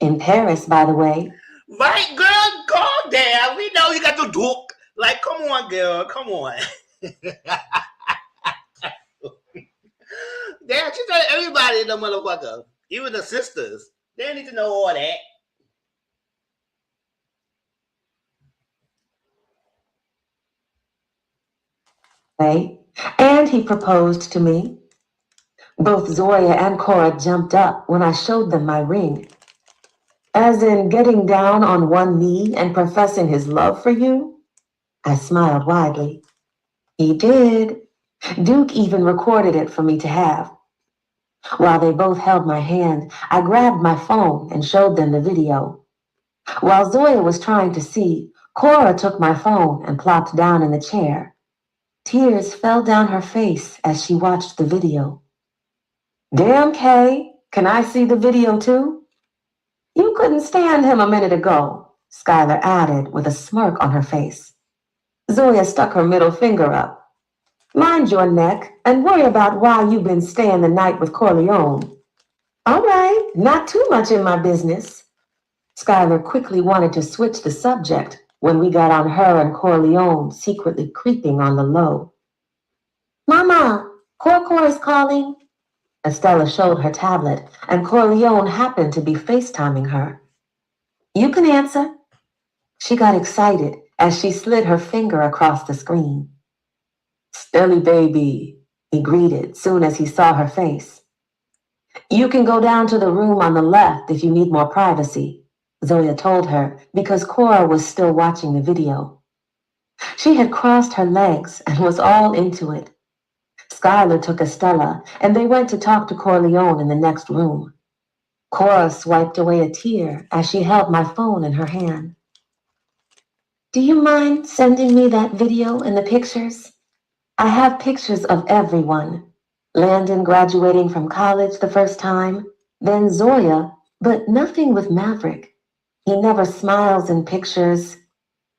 In Paris, by the way. Right, girl? Calm down. We know you got the duke. Like, come on, girl. Come on. Damn, she said everybody in the motherfucker. Even the sisters. They need to know all that. And he proposed to me. Both Zoya and Cora jumped up when I showed them my ring. As in getting down on one knee and professing his love for you? I smiled widely. He did. Duke even recorded it for me to have. While they both held my hand, I grabbed my phone and showed them the video. While Zoya was trying to see, Cora took my phone and plopped down in the chair. Tears fell down her face as she watched the video. Damn, Kay, can I see the video too? You couldn't stand him a minute ago, Skylar added with a smirk on her face. Zoya stuck her middle finger up. Mind your neck and worry about why you've been staying the night with Corleone. All right, not too much in my business. Skylar quickly wanted to switch the subject when we got on her and Corleone secretly creeping on the low. Mama, Cor is calling. Estella showed her tablet, and Corleone happened to be FaceTiming her. You can answer. She got excited as she slid her finger across the screen. Stelly baby, he greeted soon as he saw her face. You can go down to the room on the left if you need more privacy, Zoya told her because Cora was still watching the video. She had crossed her legs and was all into it. Skylar took Estella, and they went to talk to Corleone in the next room. Cora swiped away a tear as she held my phone in her hand. Do you mind sending me that video and the pictures? I have pictures of everyone. Landon graduating from college the first time, then Zoya, but nothing with Maverick. He never smiles in pictures.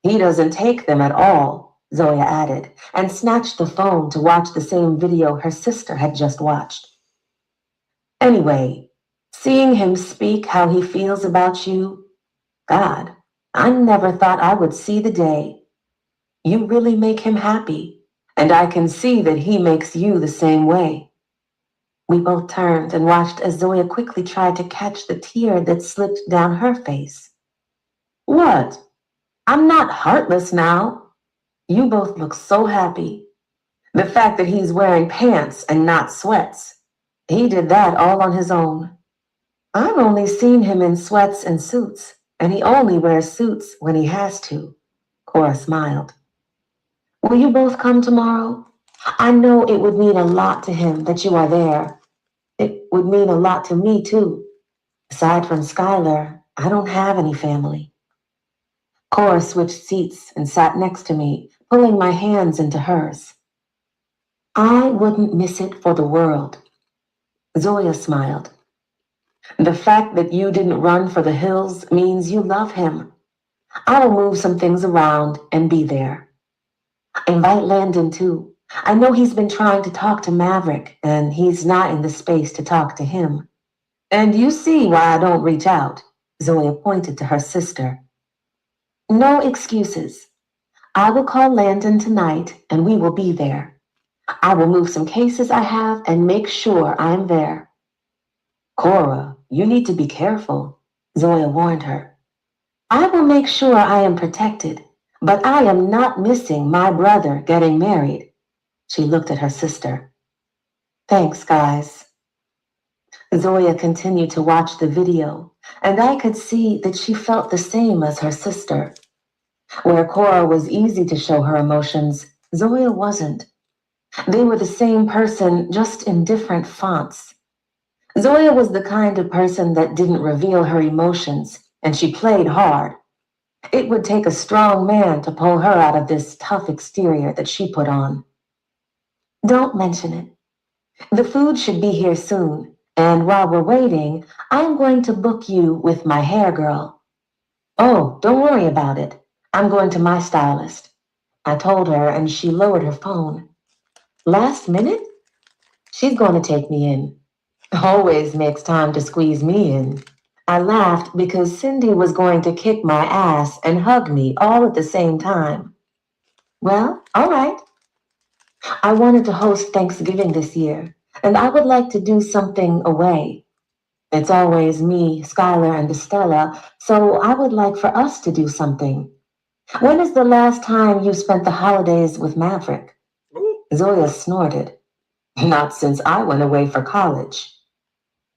He doesn't take them at all, Zoya added, and snatched the phone to watch the same video her sister had just watched. Anyway, seeing him speak how he feels about you, God, I never thought I would see the day. You really make him happy, and I can see that he makes you the same way. We both turned and watched as Zoya quickly tried to catch the tear that slipped down her face. What? I'm not heartless now. You both look so happy. The fact that he's wearing pants and not sweats. He did that all on his own. I've only seen him in sweats and suits, and he only wears suits when he has to. Cora smiled. Will you both come tomorrow? I know it would mean a lot to him that you are there. It would mean a lot to me, too. Aside from Skylar, I don't have any family. Cora switched seats and sat next to me, pulling my hands into hers. I wouldn't miss it for the world. Zoya smiled. The fact that you didn't run for the hills means you love him. I will move some things around and be there. Invite Landon, too. I know he's been trying to talk to Maverick, and he's not in the space to talk to him. And you see why I don't reach out, Zoya pointed to her sister. No excuses. I will call Landon tonight, and we will be there. I will move some cases I have and make sure I'm there. Cora, you need to be careful, Zoya warned her. I will make sure I am protected, but I am not missing my brother getting married. She looked at her sister. Thanks, guys. Zoya continued to watch the video, and I could see that she felt the same as her sister. Where Cora was easy to show her emotions, Zoya wasn't. They were the same person, just in different fonts. Zoya was the kind of person that didn't reveal her emotions, and she played hard. It would take a strong man to pull her out of this tough exterior that she put on. Don't mention it. The food should be here soon, and while we're waiting, I'm going to book you with my hair girl. Oh, don't worry about it. I'm going to my stylist. I told her, and she lowered her phone. Last minute? She's going to take me in. Always makes time to squeeze me in. I laughed because Cindy was going to kick my ass and hug me all at the same time. Well, all right. I wanted to host Thanksgiving this year, and I would like to do something away. It's always me, Skylar, and Estella, so I would like for us to do something. When is the last time you spent the holidays with Maverick? Zoya snorted. Not since I went away for college.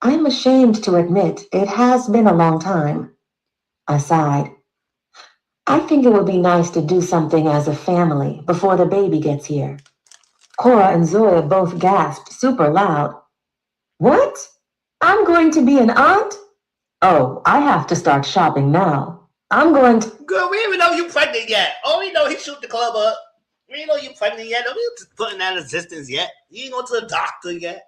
I'm ashamed to admit it has been a long time. I sighed. I think it would be nice to do something as a family before the baby gets here. Cora and Zoya both gasped super loud. What? I'm going to be an aunt? Oh, I have to start shopping now. I'm going to... Girl, we even know you pregnant yet. Oh, we know he shoot the club up. We ain't know you pregnant yet. Don't be putting that in existence yet. You ain't going to the doctor yet.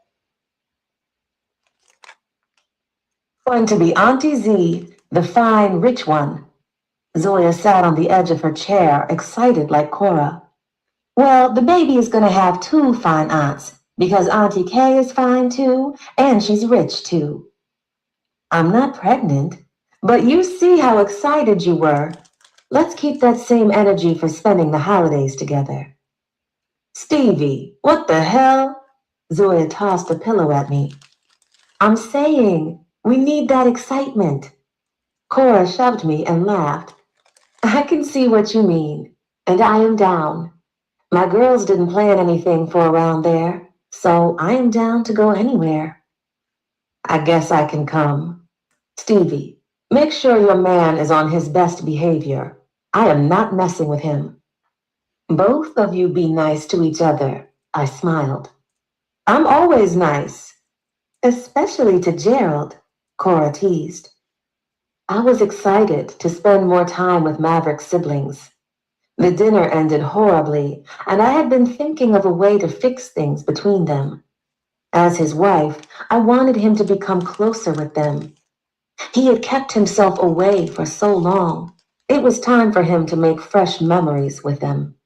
Going to be Auntie Z, the fine, rich one. Zoya sat on the edge of her chair, excited like Cora. Well, the baby is going to have two fine aunts, because Auntie Kay is fine too, and she's rich too. I'm not pregnant, but you see how excited you were. Let's keep that same energy for spending the holidays together. Stevie, what the hell? Zoya tossed a pillow at me. I'm saying, we need that excitement. Cora shoved me and laughed. I can see what you mean, and I am down. My girls didn't plan anything for around there, so I am down to go anywhere. I guess I can come. Stevie, make sure your man is on his best behavior. I am not messing with him. Both of you be nice to each other, I smiled. I'm always nice, especially to Gerald, Cora teased. I was excited to spend more time with Maverick's siblings. The dinner ended horribly, and I had been thinking of a way to fix things between them. As his wife, I wanted him to become closer with them. He had kept himself away for so long. It was time for him to make fresh memories with them.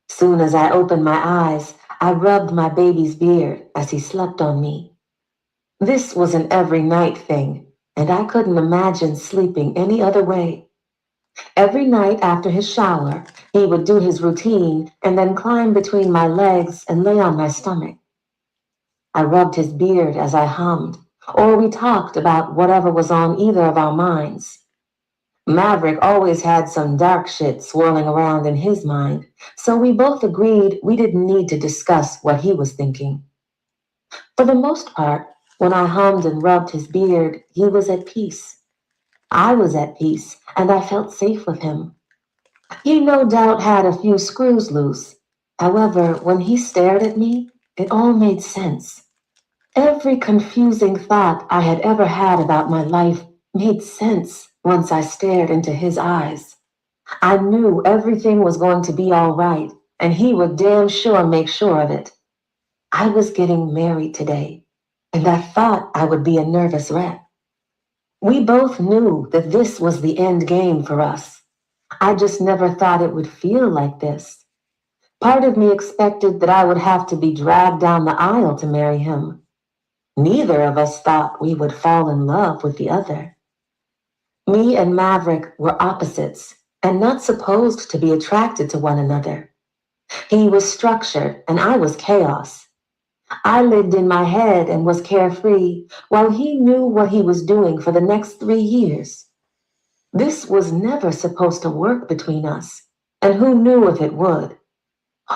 Soon as I opened my eyes, I rubbed my baby's beard as he slept on me. This was an every night thing, and I couldn't imagine sleeping any other way. Every night after his shower, he would do his routine and then climb between my legs and lay on my stomach. I rubbed his beard as I hummed, or we talked about whatever was on either of our minds. Maverick always had some dark shit swirling around in his mind, so we both agreed we didn't need to discuss what he was thinking. For the most part, when I hummed and rubbed his beard, he was at peace. I was at peace, and I felt safe with him. He no doubt had a few screws loose. However, when he stared at me, it all made sense. Every confusing thought I had ever had about my life made sense once I stared into his eyes. I knew everything was going to be all right, and he would damn sure make sure of it. I was getting married today, and I thought I would be a nervous wreck. We both knew that this was the end game for us. I just never thought it would feel like this. Part of me expected that I would have to be dragged down the aisle to marry him. Neither of us thought we would fall in love with the other. Me and Maverick were opposites and not supposed to be attracted to one another. He was structured and I was chaos. I lived in my head and was carefree while he knew what he was doing for the next 3 years. This was never supposed to work between us, and who knew if it would?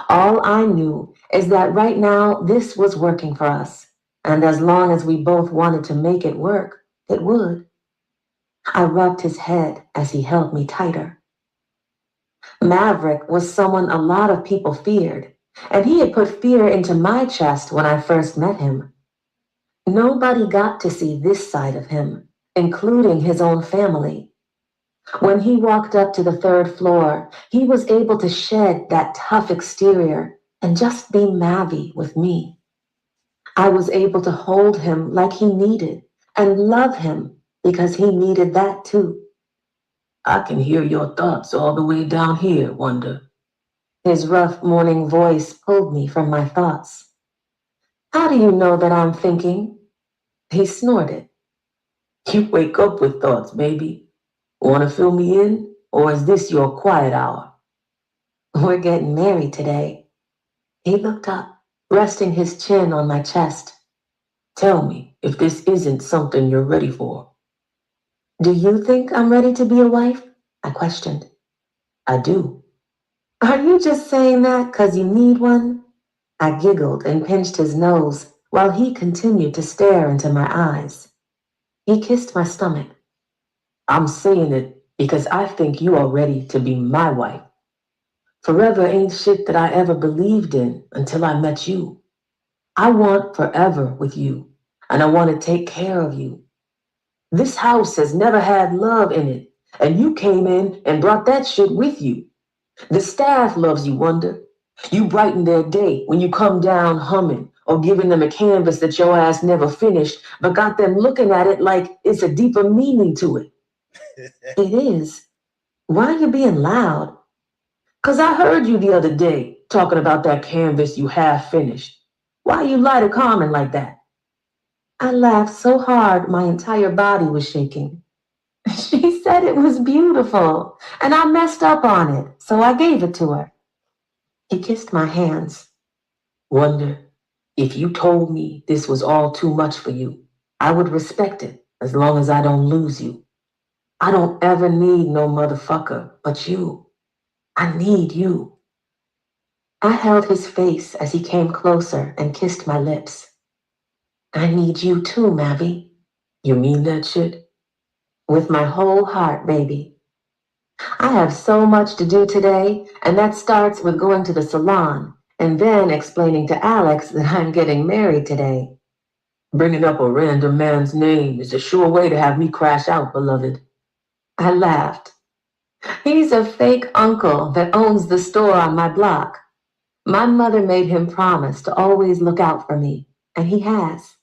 All I knew is that right now this was working for us, and as long as we both wanted to make it work, it would. I rubbed his head as he held me tighter. Maverick was someone a lot of people feared, and he had put fear into my chest when I first met him. Nobody got to see this side of him, including his own family. When he walked up to the 3rd floor, he was able to shed that tough exterior and just be Mavi with me. I was able to hold him like he needed and love him because he needed that too. I can hear your thoughts all the way down here, Wonder. His rough morning voice pulled me from my thoughts. How do you know that I'm thinking? He snorted. You wake up with thoughts, baby. Want to fill me in, or is this your quiet hour? We're getting married today. He looked up, resting his chin on my chest. Tell me if this isn't something you're ready for. Do you think I'm ready to be a wife? I questioned. I do. Are you just saying that 'cause you need one? I giggled and pinched his nose while he continued to stare into my eyes. He kissed my stomach. I'm saying it because I think you are ready to be my wife. Forever ain't shit that I ever believed in until I met you. I want forever with you, and I want to take care of you. This house has never had love in it, and you came in and brought that shit with you. The staff loves you, Wonder. You brighten their day when you come down humming or giving them a canvas that your ass never finished, but got them looking at it like it's a deeper meaning to it. It is. Why are you being loud? 'Cause I heard you the other day talking about that canvas you half finished. Why you lie to Carmen like that? I laughed so hard my entire body was shaking. She said it was beautiful, and I messed up on it, so I gave it to her. He kissed my hands. Wonder, if you told me this was all too much for you, I would respect it as long as I don't lose you. I don't ever need no motherfucker but you. I need you. I held his face as he came closer and kissed my lips. I need you too, Mavi. You mean that shit? With my whole heart, baby. I have so much to do today, and that starts with going to the salon and then explaining to Alex that I'm getting married today. Bringing up a random man's name is a sure way to have me crash out, beloved. I laughed. He's a fake uncle that owns the store on my block. My mother made him promise to always look out for me, and he has.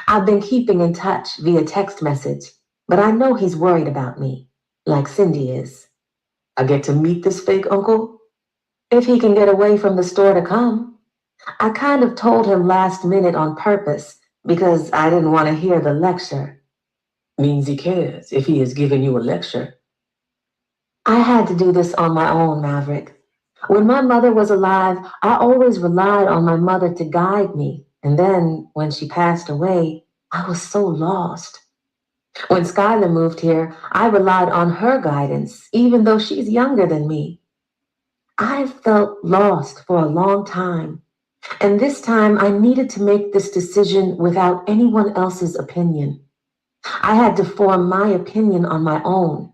I've been keeping in touch via text message, but I know he's worried about me, like Cindy is. I get to meet this fake uncle? If he can get away from the store to come. I kind of told him last minute on purpose because I didn't want to hear the lecture. Means he cares if he is giving you a lecture. I had to do this on my own, Maverick. When my mother was alive, I always relied on my mother to guide me. And then, when she passed away, I was so lost. When Skylar moved here, I relied on her guidance, even though she's younger than me. I felt lost for a long time. And this time, I needed to make this decision without anyone else's opinion. I had to form my opinion on my own,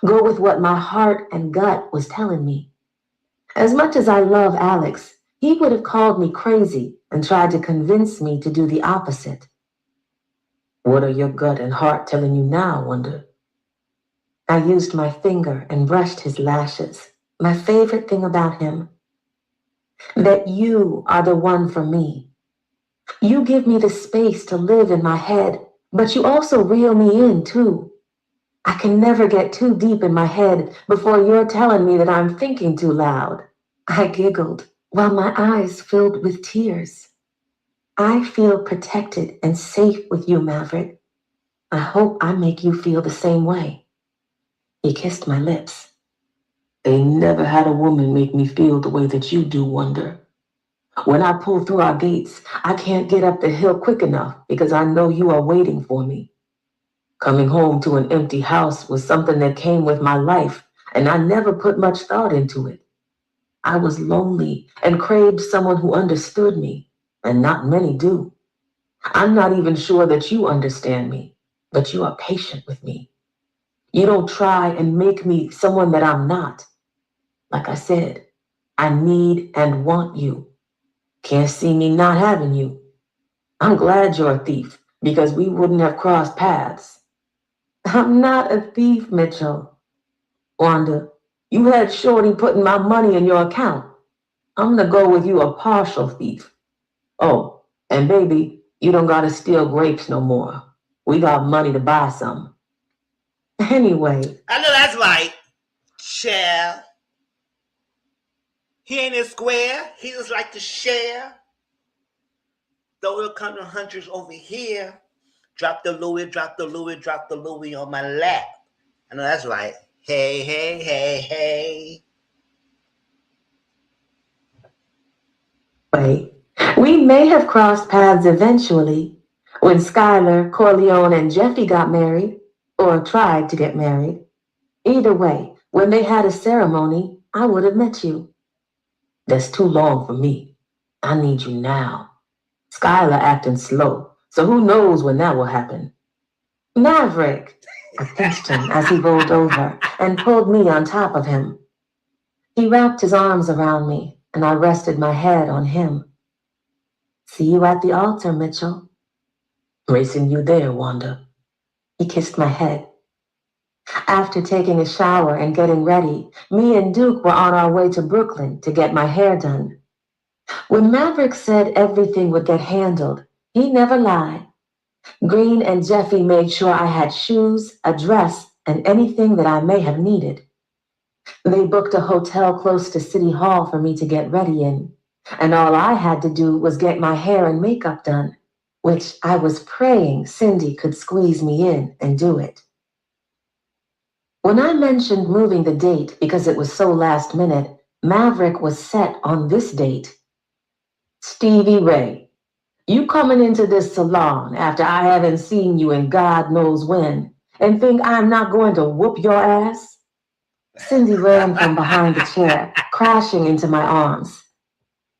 go with what my heart and gut was telling me. As much as I love Alex, he would have called me crazy and tried to convince me to do the opposite. What are your gut and heart telling you now, Wonder? I used my finger and brushed his lashes. My favorite thing about him. That you are the one for me. You give me the space to live in my head, but you also reel me in, too. I can never get too deep in my head before you're telling me that I'm thinking too loud. I giggled while my eyes filled with tears. I feel protected and safe with you, Maverick. I hope I make you feel the same way. He kissed my lips. They never had a woman make me feel the way that you do, Wonder. When I pull through our gates, I can't get up the hill quick enough because I know you are waiting for me. Coming home to an empty house was something that came with my life, and I never put much thought into it. I was lonely and craved someone who understood me, and not many do. I'm not even sure that you understand me, but you are patient with me. You don't try and make me someone that I'm not. Like I said, I need and want you. Can't see me not having you. I'm glad you're a thief, because we wouldn't have crossed paths. I'm not a thief, Mitchell. Wanda, you had Shorty putting my money in your account. I'm gonna go with you a partial thief. Oh, and baby, you don't gotta steal grapes no more. We got money to buy some. Anyway. I know that's right, child. He ain't a square. He just like to share. Throw a couple of hundreds over here. Drop the Louis, drop the Louis, drop the Louis on my lap. I know that's right. Hey, hey, hey, hey. Wait, we may have crossed paths eventually when Skylar, Corleone, and Jeffy got married, or tried to get married. Either way, when they had a ceremony, I would have met you. That's too long for me. I need you now. Skylar acting slow, so who knows when that will happen. Maverick! I pinched him as he rolled over and pulled me on top of him. He wrapped his arms around me, and I rested my head on him. See you at the altar, Mitchell. Racing you there, Wanda. He kissed my head. After taking a shower and getting ready, me and Duke were on our way to Brooklyn to get my hair done. When Maverick said everything would get handled, he never lied. Green and Jeffy made sure I had shoes, a dress, and anything that I may have needed. They booked a hotel close to City Hall for me to get ready in, and all I had to do was get my hair and makeup done, which I was praying Cindy could squeeze me in and do it. When I mentioned moving the date because it was so last minute, Maverick was set on this date. Stevie Ray, you coming into this salon after I haven't seen you in God knows when, and think I'm not going to whoop your ass? Cindy ran from behind the chair, crashing into my arms.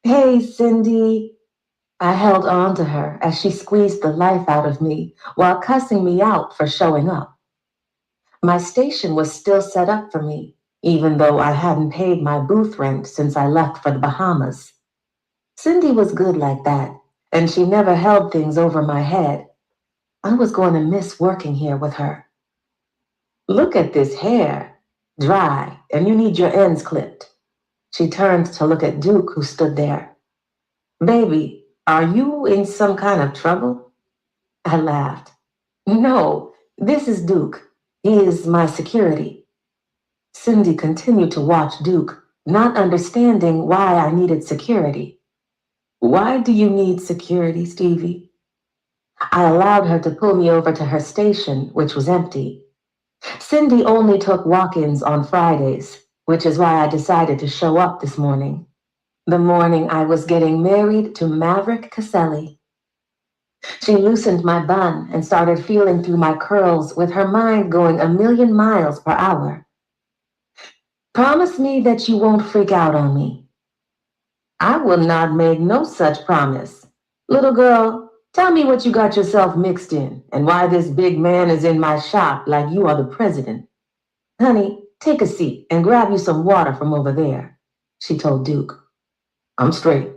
Hey, Cindy. I held on to her as she squeezed the life out of me while cussing me out for showing up. My station was still set up for me, even though I hadn't paid my booth rent since I left for the Bahamas. Cindy was good like that, and she never held things over my head. I was going to miss working here with her. Look at this hair. Dry, and you need your ends clipped. She turned to look at Duke, who stood there. Baby, are you in some kind of trouble? I laughed. No, this is Duke. He is my security. Cindy continued to watch Duke, not understanding why I needed security. Why do you need security, Stevie? I allowed her to pull me over to her station, which was empty. Cindy only took walk-ins on Fridays, which is why I decided to show up this morning. The morning I was getting married to Maverick Caselli. She loosened my bun and started feeling through my curls with her mind going 1,000,000 miles per hour. Promise me that you won't freak out on me. I will not make no such promise. Little girl, tell me what you got yourself mixed in and why this big man is in my shop like you are the president. Honey, take a seat and grab you some water from over there, she told Duke. I'm straight.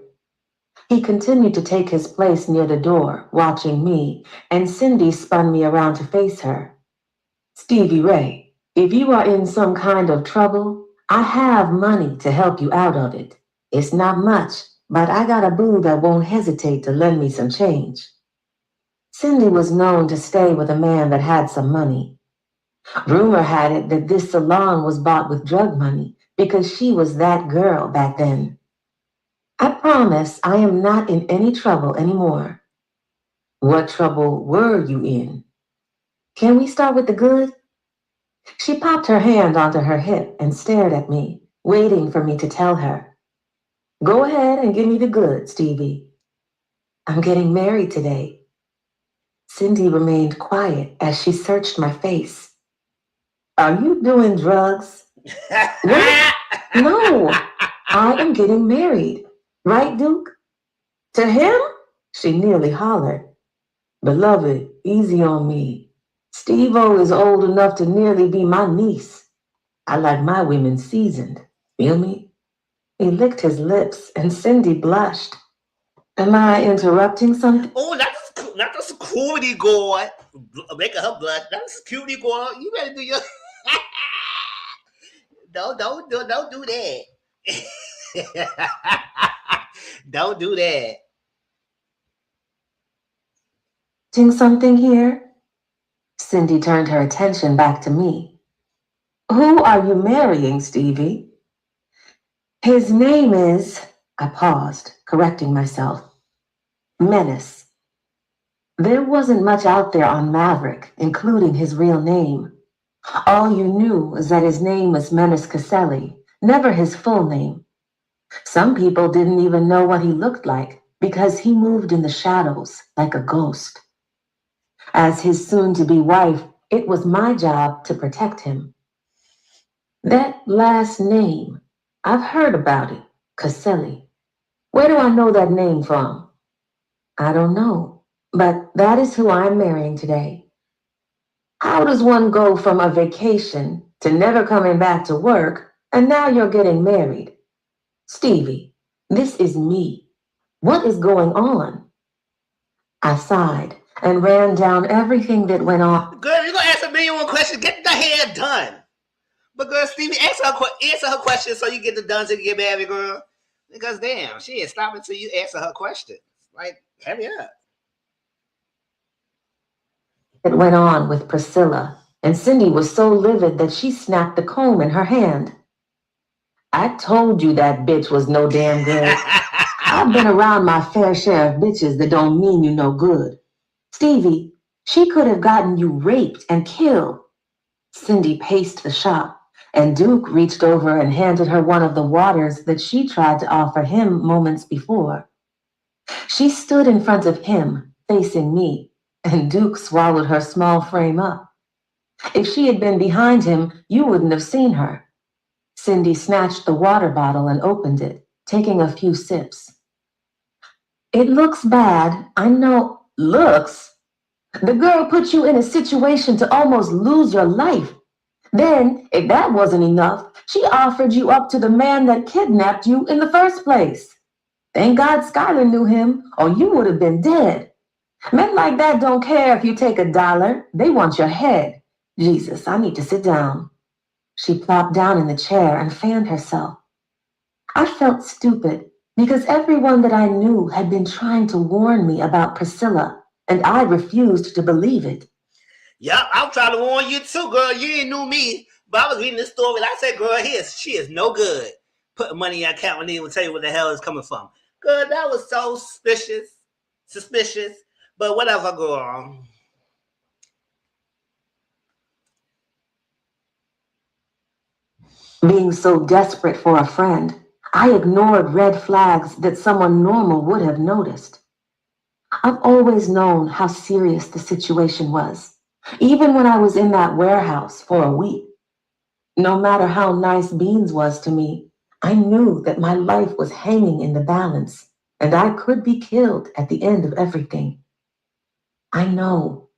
He continued to take his place near the door, watching me, and Cindy spun me around to face her. Stevie Ray, if you are in some kind of trouble, I have money to help you out of it. It's not much, but I got a boo that won't hesitate to lend me some change. Cindy was known to stay with a man that had some money. Rumor had it that this salon was bought with drug money because she was that girl back then. I promise I am not in any trouble anymore. What trouble were you in? Can we start with the good? She popped her hand onto her hip and stared at me, waiting for me to tell her. Go ahead and give me the good, Stevie. I'm getting married today. Cindy remained quiet as she searched my face. Are you doing drugs? What? No, I am getting married. Right, Duke? To him? She nearly hollered. Beloved, easy on me. Steve-O is old enough to nearly be my niece. I like my women seasoned. Feel me? He licked his lips and Cindy blushed. Am I interrupting something? Oh, not the security guard making her blush. That's the security guard. You better do your. Don't do that. Don't do that. Something here? Cindy turned her attention back to me. Who are you marrying, Stevie? His name is, I paused, correcting myself, Menace. There wasn't much out there on Maverick, including his real name. All you knew was that his name was Menace Caselli, never his full name. Some people didn't even know what he looked like because he moved in the shadows like a ghost. As his soon-to-be wife, it was my job to protect him. That last name, I've heard about it, Caselli. Where do I know that name from? I don't know, but that is who I'm marrying today. How does one go from a vacation to never coming back to work And now you're getting married. Stevie, this is me. What is going on? I sighed and ran down everything that went on. Girl, you're going to ask a million one questions. Get the hair done. But girl, Stevie, answer her question so you get the done to get married, girl. Because damn, she ain't stopping until you answer her questions. Like, hurry up. It went on with Priscilla, and Cindy was so livid that she snapped the comb in her hand. I told you that bitch was no damn good. I've been around my fair share of bitches that don't mean you no good. Stevie, she could have gotten you raped and killed. Cindy paced the shop, and Duke reached over and handed her one of the waters that she tried to offer him moments before. She stood in front of him, facing me, and Duke swallowed her small frame up. If she had been behind him, you wouldn't have seen her. Cindy snatched the water bottle and opened it, taking a few sips. It looks bad, I know. Looks? The girl put you in a situation to almost lose your life. Then, if that wasn't enough, she offered you up to the man that kidnapped you in the first place. Thank God Skylar knew him, or you would have been dead. Men like that don't care if you take $1. They want your head. Jesus, I need to sit down. She plopped down in the chair and fanned herself. I felt stupid because everyone that I knew had been trying to warn me about Priscilla, and I refused to believe it. Yup, I'm trying to warn you too, girl. You ain't knew me, but I was reading this story and I said, girl, she is no good. Putting money in your account and even tell you where the hell it's coming from. Girl, that was so suspicious. But whatever, girl. Being so desperate for a friend, I ignored red flags that someone normal would have noticed. I've always known how serious the situation was, even when I was in that warehouse for a week. No matter how nice Beans was to me, I knew that my life was hanging in the balance, and I could be killed at the end of everything. I know.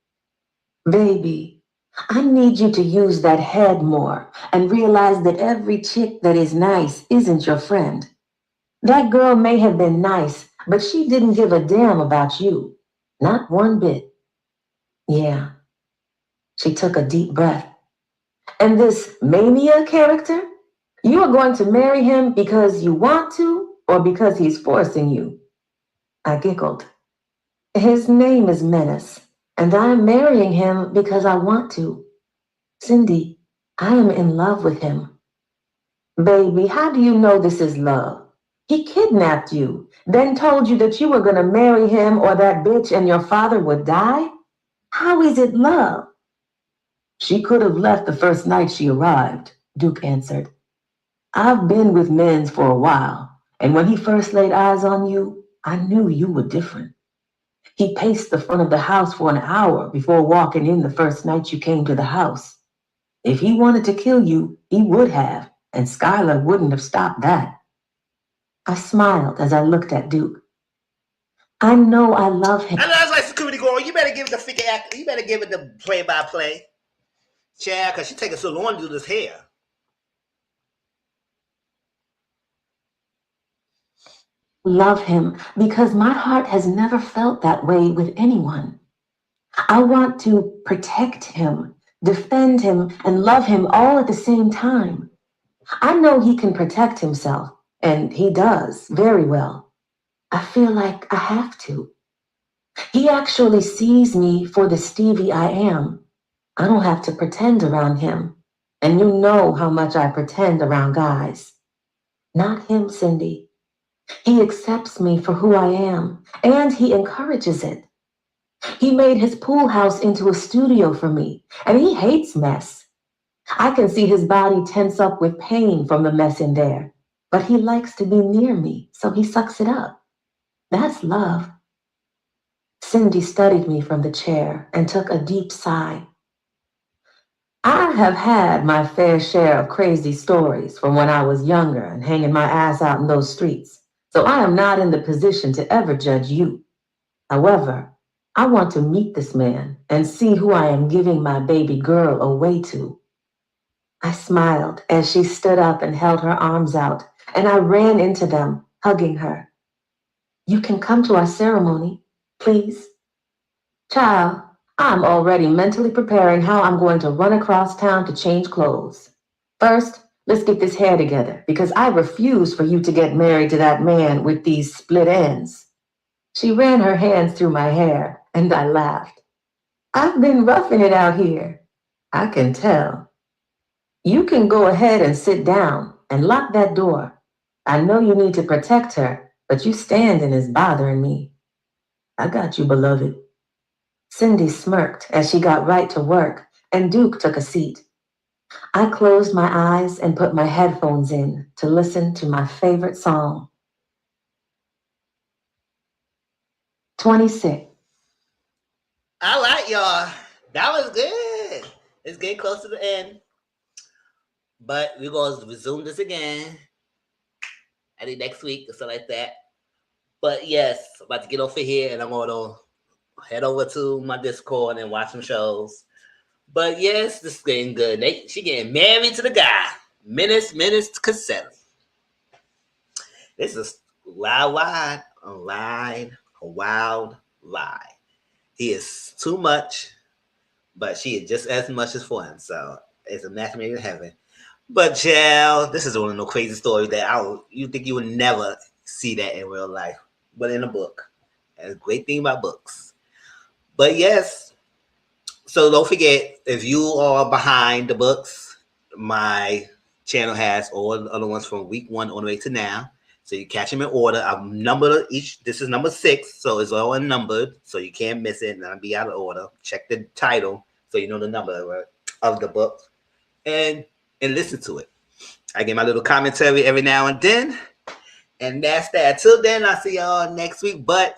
Baby, I need you to use that head more and realize that every chick that is nice isn't your friend. That girl may have been nice, but she didn't give a damn about you. Not one bit. Yeah. She took a deep breath. And this mania character? You are going to marry him because you want to or because he's forcing you? I giggled. His name is Menace, and I'm marrying him because I want to. Cindy, I am in love with him. Baby, how do you know this is love? He kidnapped you, then told you that you were going to marry him or that bitch and your father would die? How is it love? She could have left the first night she arrived, Duke answered. I've been with men for a while, and when he first laid eyes on you, I knew you were different. He paced the front of the house for an hour before walking in the first night you came to the house. If he wanted to kill you, he would have, and Skylar wouldn't have stopped that. I smiled as I looked at Duke. I know I love him. I know that's like security girl. You better give it the figure act. You better give it the play-by-play. Chad, because she taking so long to do this hair. Love him because my heart has never felt that way with anyone. I want to protect him, defend him, and love him all at the same time. I know he can protect himself, and he does very well. I feel like I have to. He actually sees me for the Stevie I am. I don't have to pretend around him, and you know how much I pretend around guys. Not him, Cindy. He accepts me for who I am, and he encourages it. He made his pool house into a studio for me, and he hates mess. I can see his body tense up with pain from the mess in there, but he likes to be near me, so he sucks it up. That's love. Cindy studied me from the chair and took a deep sigh. I have had my fair share of crazy stories from when I was younger and hanging my ass out in those streets, so I am not in the position to ever judge you. However, I want to meet this man and see who I am giving my baby girl away to. I smiled as she stood up and held her arms out, and I ran into them, hugging her. You can come to our ceremony, please. Child, I'm already mentally preparing how I'm going to run across town to change clothes. First, let's get this hair together, because I refuse for you to get married to that man with these split ends. She ran her hands through my hair, and I laughed. I've been roughing it out here. I can tell. You can go ahead and sit down and lock that door. I know you need to protect her, but you standing is bothering me. I got you, beloved. Cindy smirked as she got right to work, and Duke took a seat. I closed my eyes and put my headphones in to listen to my favorite song. 26. All right, y'all. That was good. It's getting close to the end. But we're going to resume this again. I think next week or something like that. But yes, I'm about to get off of here and I'm going to head over to my Discord and watch some shows. But yes, this is getting good. She getting married to the guy. Menace Cassetta. This is wild lie. He is too much, but she is just as much as for him. So it's a match made in heaven. But Jahquel, this is one of the crazy stories that you think you would never see that in real life, but in a book. That's a great thing about books. But yes, so don't forget, if you are behind the books, my channel has all the other ones from week 1 all the way to now. So you catch them in order. I've numbered each. This is number 6, so it's all unnumbered, so you can't miss it. And I'll be out of order. Check the title so you know the number of the book, and listen to it. I get my little commentary every now and then, and that's that. Till then, I'll see y'all next week. But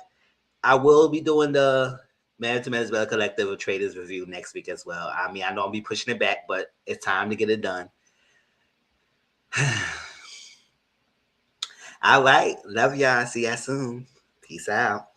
I will be doing the Man to Man's Bell Collective of Traders review next week as well. I mean, I know I'll be pushing it back, but it's time to get it done. All right. Love y'all. See y'all soon. Peace out.